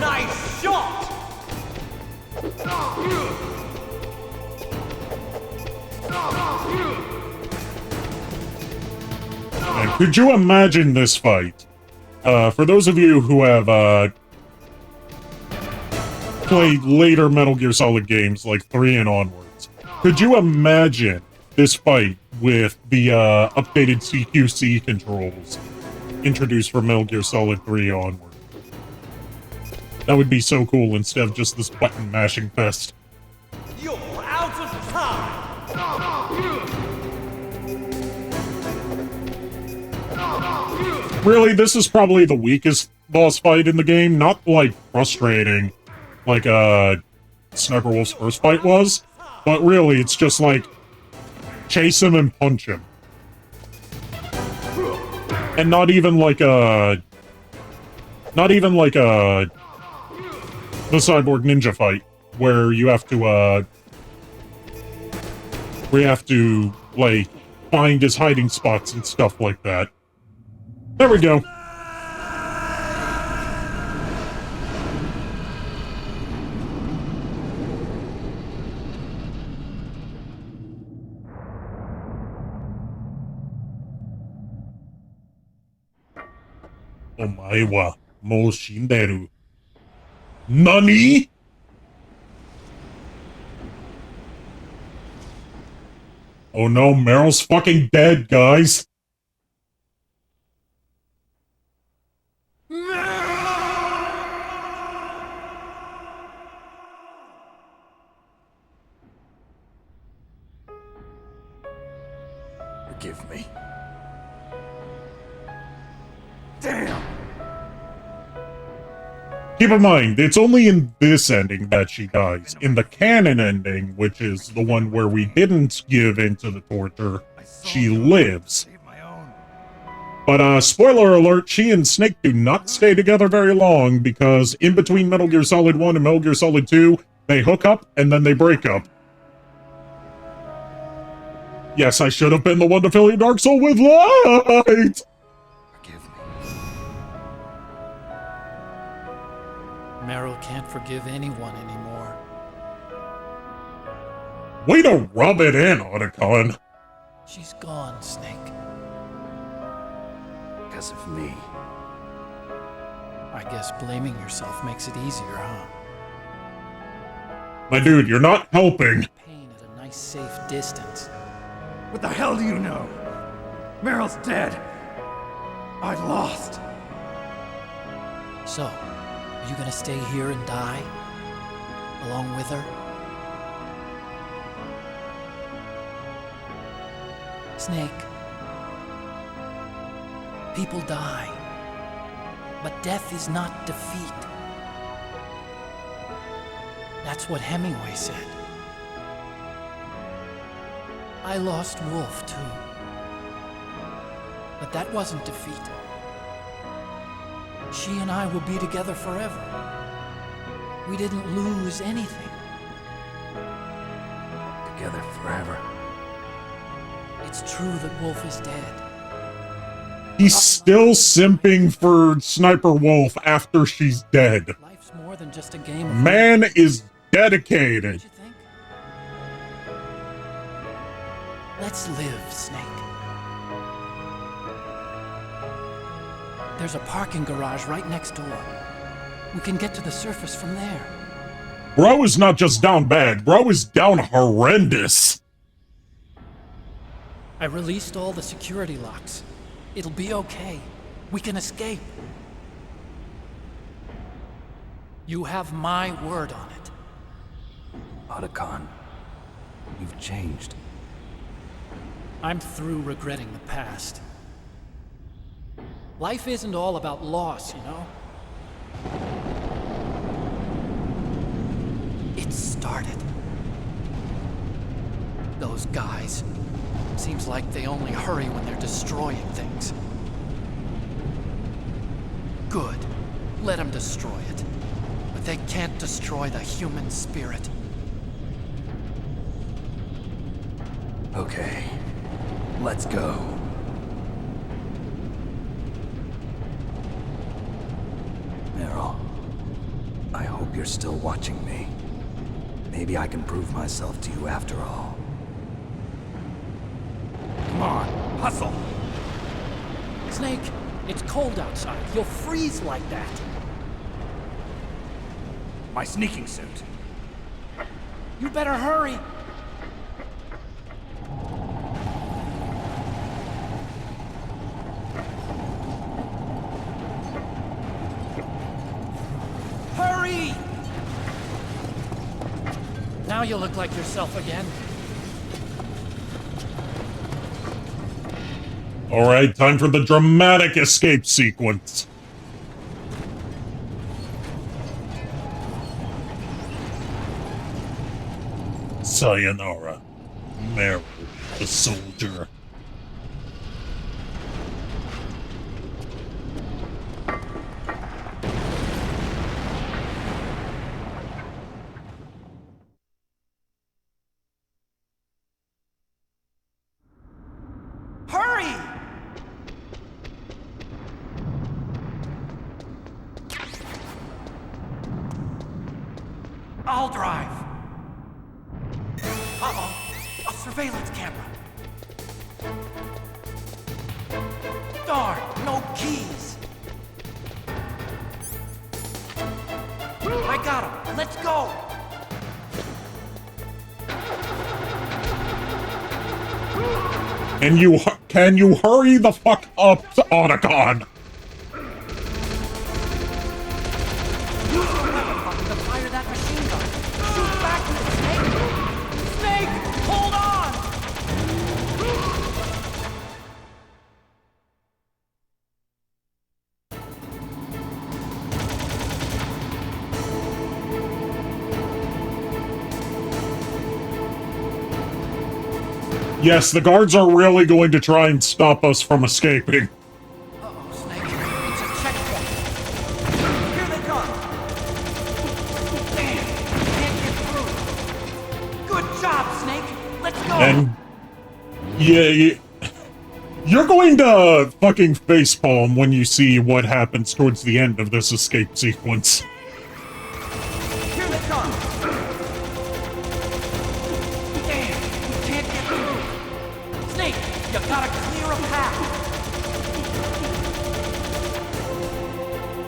Nice shot! And could you imagine this fight? For those of you who have played later Metal Gear Solid games, like 3 and onwards, could you imagine this fight with the updated CQC controls introduced for Metal Gear Solid 3 onward? That would be so cool instead of just this button mashing fest. You're out of time! Really, this is probably the weakest boss fight in the game. Not, like, frustrating, like, Sniper Wolf's first fight was, but really, it's just, like, chase him and punch him. And not even like the Cyborg Ninja fight, where you have to, like, find his hiding spots and stuff like that. There we go. Omae wa mou shinderu. NANI?! Oh no, Meryl's fucking dead, guys! Forgive me. Damn! Keep in mind, it's only in this ending that she dies. In the canon ending, which is the one where we didn't give in to the torture, she lives. But, spoiler alert, she and Snake do not stay together very long, because in between Metal Gear Solid 1 and Metal Gear Solid 2, they hook up, and then they break up. Yes, I should have been the one to fill your Dark Soul with light! Meryl can't forgive anyone anymore. Way to rub it in, Otacon. She's gone, Snake. Because of me. I guess blaming yourself makes it easier, huh? My dude, you're not helping. Pain at a nice, safe distance. What the hell do you know? Meryl's dead. I lost. So, are you gonna stay here and die? Along with her? Snake. People die. But death is not defeat. That's what Hemingway said. I lost Wolf, too. But that wasn't defeat. She and I will be together forever. We didn't lose anything. Together forever. It's true that Wolf is dead. He's still simping for Sniper Wolf after she's dead. Life's more than just a game of... Man is dedicated. Let's live, Snake. There's a parking garage right next door. We can get to the surface from there. Bro is not just down bad, bro is down horrendous. I released all the security locks. It'll be okay. We can escape. You have my word on it. Otacon, you've changed. I'm through regretting the past. Life isn't all about loss, you know? It started. Those guys. Seems like they only hurry when they're destroying things. Good. Let them destroy it. But they can't destroy the human spirit. Okay, let's go. Meryl, I hope you're still watching me. Maybe I can prove myself to you after all. Come on, hustle! Snake, it's cold outside. You'll freeze like that. My sneaking suit. You better hurry. Hurry! Now you look like yourself again. Alright, time for the dramatic escape sequence. Sayonara, Meryl, the soldier. Hurry! I'll drive. Uh-oh, a surveillance camera. Darn, no keys. I got him. Let's go. And can you hurry the fuck up, Arikado? Fire that machine gun. Shoot back with it, Snake. Snake, hold on. Yes, the guards are really going to try and stop us from escaping. Uh-oh, Snake. It's a checkpoint. Here they come. Damn, can't get through. Good job, Snake. Let's go. And yeah, you're going to fucking facepalm when you see what happens towards the end of this escape sequence. Here they come. Damn, we can't get through. Snake, you gotta clear a path.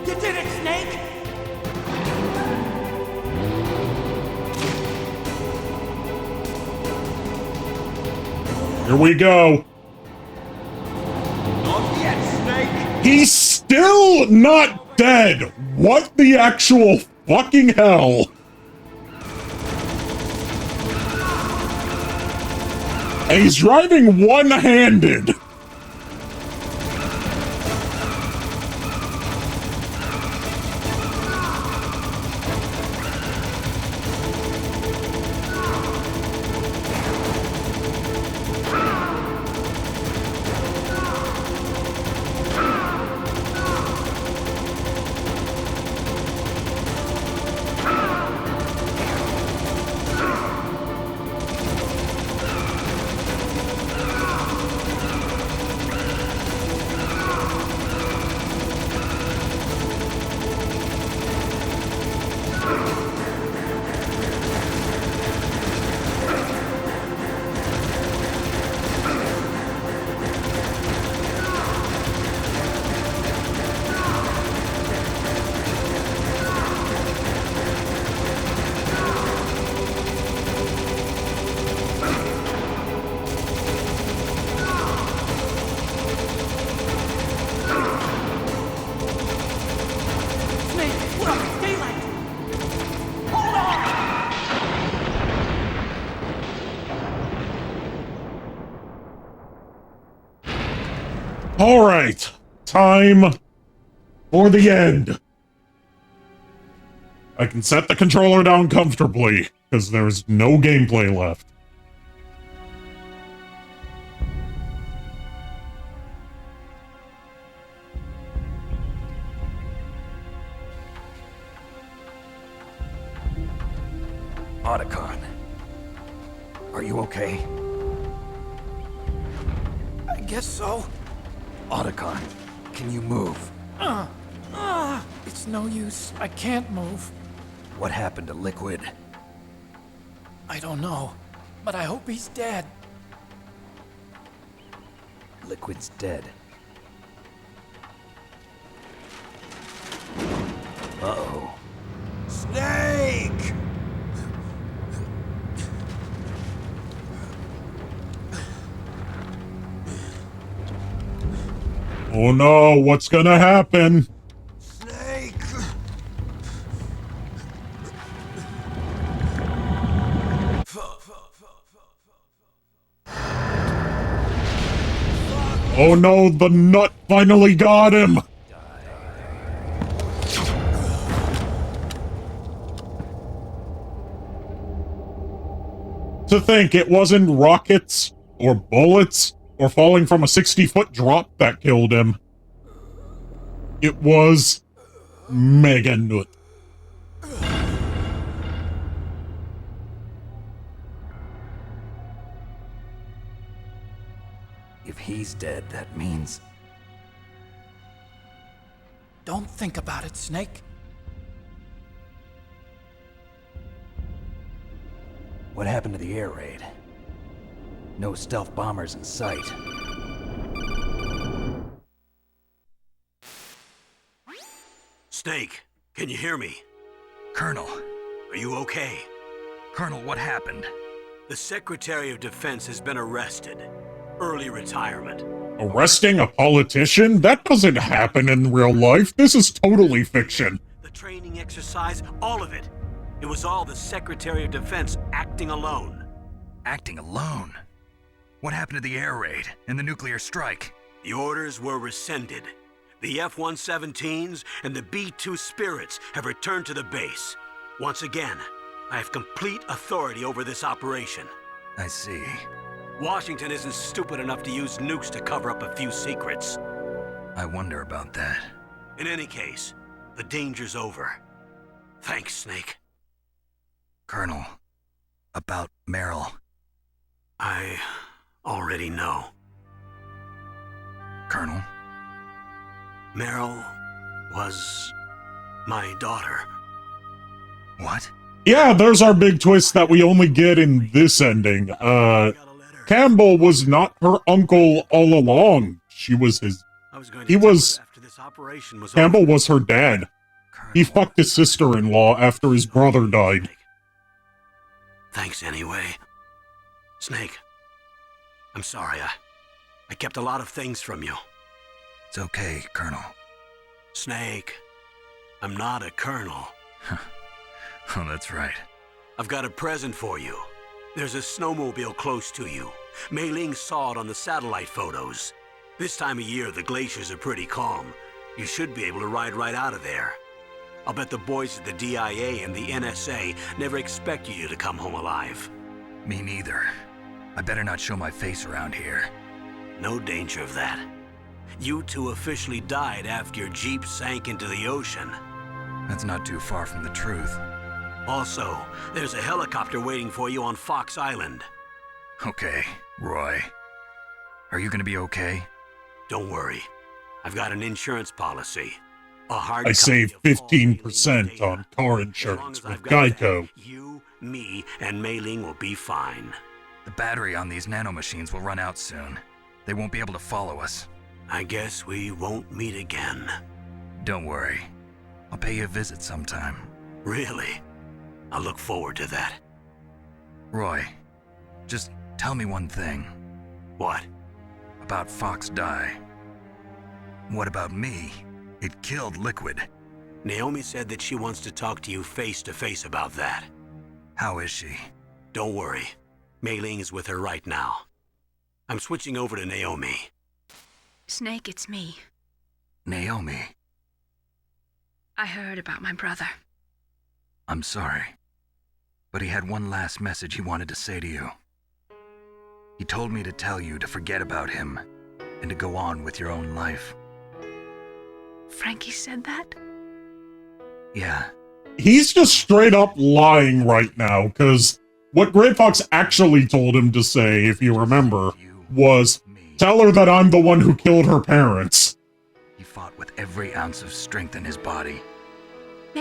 You did it, Snake. Here we go. Not yet, Snake! He's still not dead. What the actual fucking hell? And he's driving one-handed. Alright, time for the end. I can set the controller down comfortably, because there's no gameplay left. Otacon, are you okay? guess so. Otacon, can you move? It's no use. I can't move. What happened to Liquid? I don't know, but I hope he's dead. Liquid's dead. Uh-oh. Snake! Oh no, what's gonna happen? Snake! Oh no, the nut finally got him! To think it wasn't rockets, or bullets, or falling from a 60-foot drop that killed him. It was Mega Nut. If he's dead, that means... Don't think about it, Snake. What happened to the air raid? No stealth bombers in sight. Snake, can you hear me? Colonel. Are you okay? Colonel, what happened? The Secretary of Defense has been arrested. Early retirement. Arresting a politician? That doesn't happen in real life. This is totally fiction. The training exercise, all of it. It was all the Secretary of Defense acting alone. Acting alone? What happened to the air raid and the nuclear strike? The orders were rescinded. The F-117s and the B-2 Spirits have returned to the base. Once again, I have complete authority over this operation. I see. Washington isn't stupid enough to use nukes to cover up a few secrets. I wonder about that. In any case, the danger's over. Thanks, Snake. Colonel, about Meryl. I already know. Colonel? Meryl was my daughter. What? Yeah, there's our big twist that we only get in this ending. Campbell was not her uncle all along. She was his... Campbell was her dad. He fucked his sister-in-law after his brother died. Thanks anyway. Snake, I'm sorry. I kept a lot of things from you. It's okay, Colonel. Snake, I'm not a colonel. Oh, that's right. I've got a present for you. There's a snowmobile close to you. Mei Ling saw it on the satellite photos. This time of year, the glaciers are pretty calm. You should be able to ride right out of there. I'll bet the boys at the DIA and the NSA never expect you to come home alive. Me neither. I better not show my face around here. No danger of that. You two officially died after your Jeep sank into the ocean. That's not too far from the truth. Also, there's a helicopter waiting for you on Fox Island. Okay, Roy. Are you gonna be okay? Don't worry. I've got an insurance policy. A hard I save 15% on car insurance with Geico. You, me, and Mei Ling will be fine. The battery on these nanomachines will run out soon. They won't be able to follow us. I guess we won't meet again. Don't worry. I'll pay you a visit sometime. Really? I look forward to that. Roy, just tell me one thing. What? About Fox Die. What about me? It killed Liquid. Naomi said that she wants to talk to you face to face about that. How is she? Don't worry. Mei Ling is with her right now. I'm switching over to Naomi. Snake, it's me. Naomi. I heard about my brother. I'm sorry. But he had one last message he wanted to say to you. He told me to tell you to forget about him and to go on with your own life. Frankie said that? Yeah. He's just straight up lying right now, because what Grey Fox actually told him to say, if you remember, was, Tell her that I'm the one who killed her parents. He fought with every ounce of strength in his body.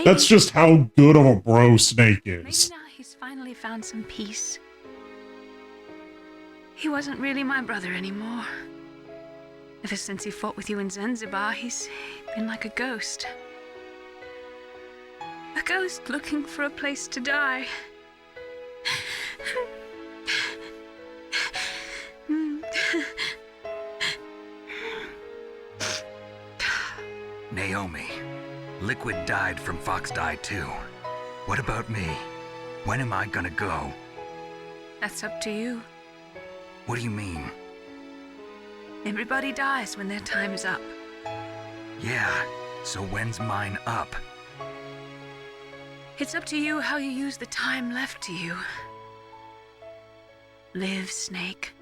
That's just how good of a bro Snake is. Maybe now he's finally found some peace. He wasn't really my brother anymore. Ever since he fought with you in Zanzibar, he's been like a ghost. A ghost looking for a place to die. Naomi, Liquid died from Fox died too. What about me? When am I gonna go? That's up to you. What do you mean? Everybody dies when their time is up. Yeah, so when's mine up? It's up to you how you use the time left to you. Live, Snake.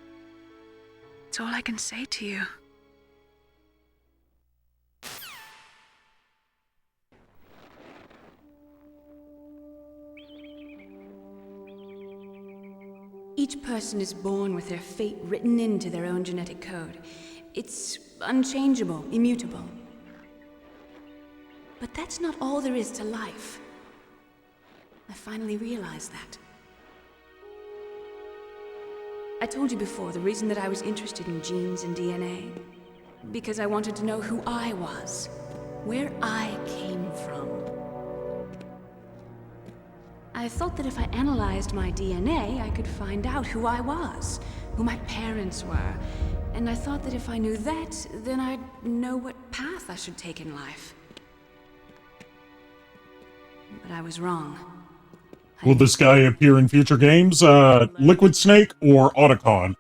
That's all I can say to you. Each person is born with their fate written into their own genetic code. It's unchangeable, immutable. But that's not all there is to life. I finally realized that. I told you before the reason that I was interested in genes and DNA. Because I wanted to know who I was, where I came from. I thought that if I analyzed my DNA, I could find out who I was, who my parents were. And I thought that if I knew that, then I'd know what path I should take in life. But I was wrong. Will this guy appear in future games? Liquid Snake or Otacon?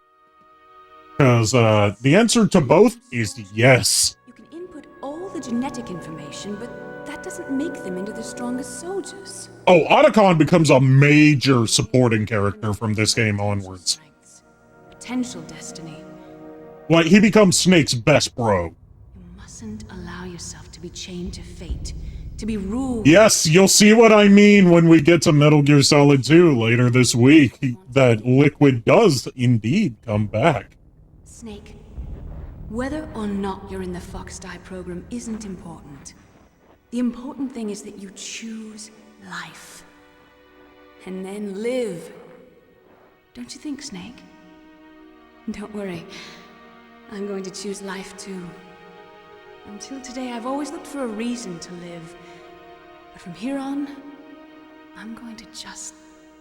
Because the answer to both is yes. You can input all the genetic information, but that doesn't make them into the strongest soldiers. Oh, Otacon becomes a major supporting character from this game onwards. Potential destiny. Like, he becomes Snake's best bro. You mustn't allow yourself to be chained to fate, to be ruled. Yes, you'll see what I mean when we get to Metal Gear Solid 2 later this week. That Liquid does indeed come back. Snake, whether or not you're in the Fox Die program isn't important. The important thing is that you choose life. And then live. Don't you think, Snake? Don't worry. I'm going to choose life too. Until today, I've always looked for a reason to live. But from here on, I'm going to just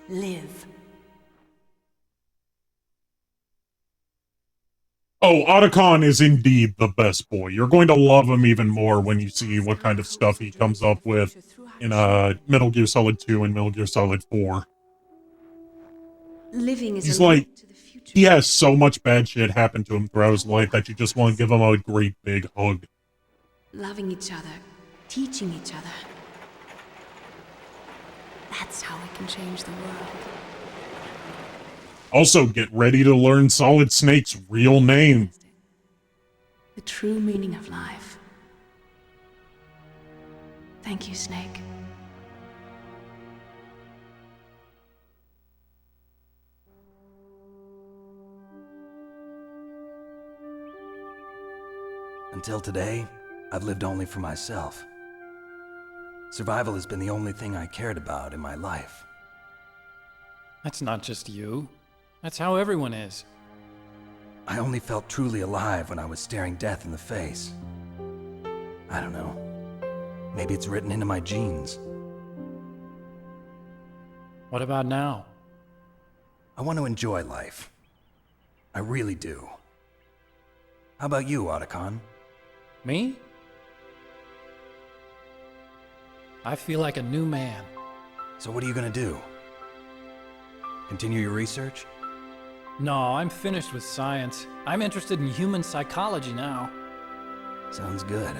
live. Oh, Otacon is indeed the best boy. You're going to love him even more when you see what kind of stuff he comes up with in Metal Gear Solid 2 and Metal Gear Solid 4. Living is He's a like, he has so much bad shit happen to him throughout his life that you just want to give him a great big hug. Loving each other, teaching each other. That's how we can change the world. Also, get ready to learn Solid Snake's real name. The true meaning of life. Thank you, Snake. Until today, I've lived only for myself. Survival has been the only thing I cared about in my life. That's not just you. That's how everyone is. I only felt truly alive when I was staring death in the face. I don't know. Maybe it's written into my genes. What about now? I want to enjoy life. I really do. How about you, Otacon? Me? I feel like a new man. So what are you gonna do? Continue your research? No, I'm finished with science. I'm interested in human psychology now. Sounds good.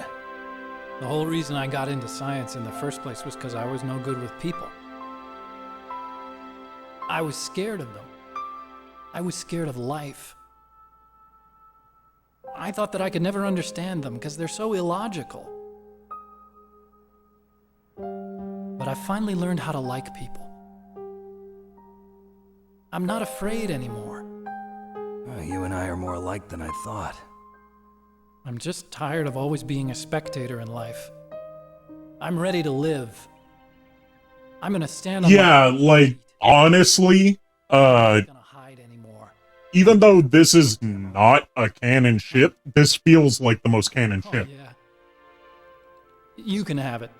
The whole reason I got into science in the first place was because I was no good with people. I was scared of them. I was scared of life. I thought that I could never understand them because they're so illogical. But I finally learned how to like people. I'm not afraid anymore. you and I are more alike than I thought. I'm just tired of always being a spectator in life. I'm ready to live. I'm gonna stand on Yeah, like, honestly, even though this is not a canon ship, this feels like the most canon ship. Yeah. You can have it.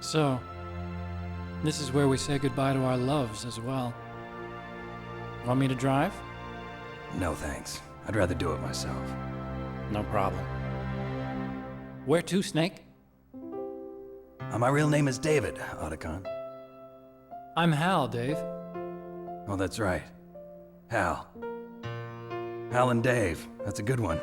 So, this is where we say goodbye to our loves as well. Want me to drive? No thanks. I'd rather do it myself. No problem. Where to, Snake? My real name is David, Otacon. I'm Hal, Dave. Oh, that's right. Hal. Hal and Dave. That's a good one.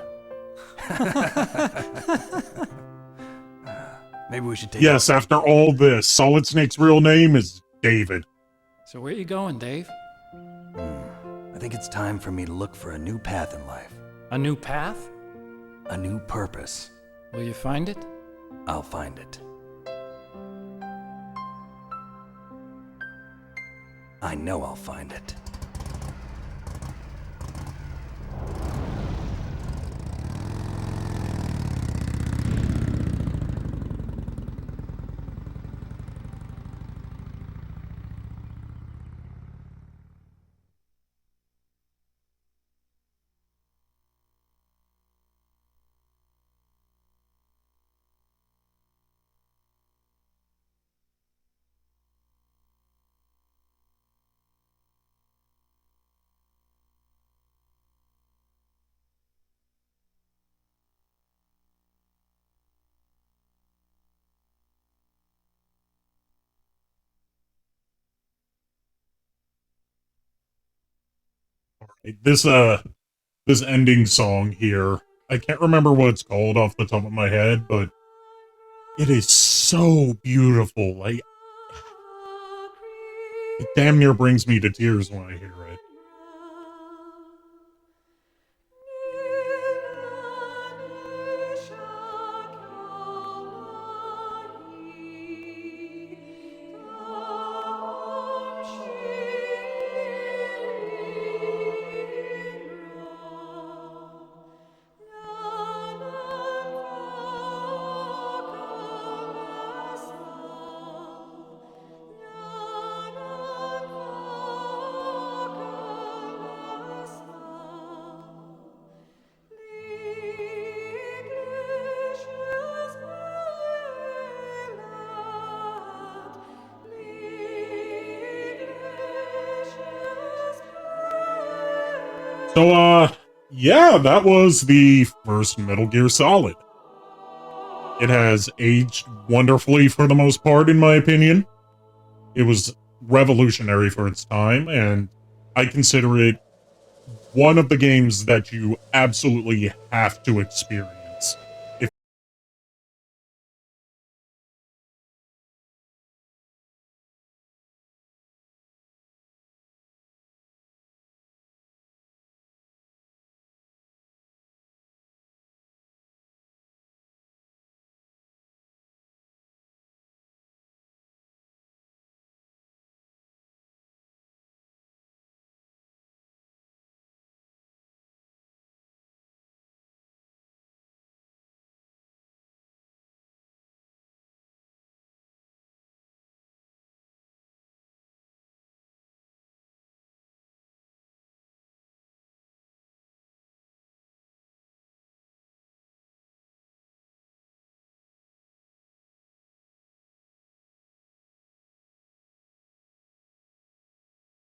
Maybe we should take... Yes, after all this, Solid Snake's real name is David. So where you going, Dave? I think it's time for me to look for a new path in life. A new path? A new purpose. Will you find it? I'll find it. I know I'll find it. This ending song here, I can't remember what it's called off the top of my head, but it is so beautiful. Like, it damn near brings me to tears when I hear it. So, yeah, that was the first Metal Gear Solid. It has aged wonderfully for the most part, in my opinion. It was revolutionary for its time, and I consider it one of the games that you absolutely have to experience.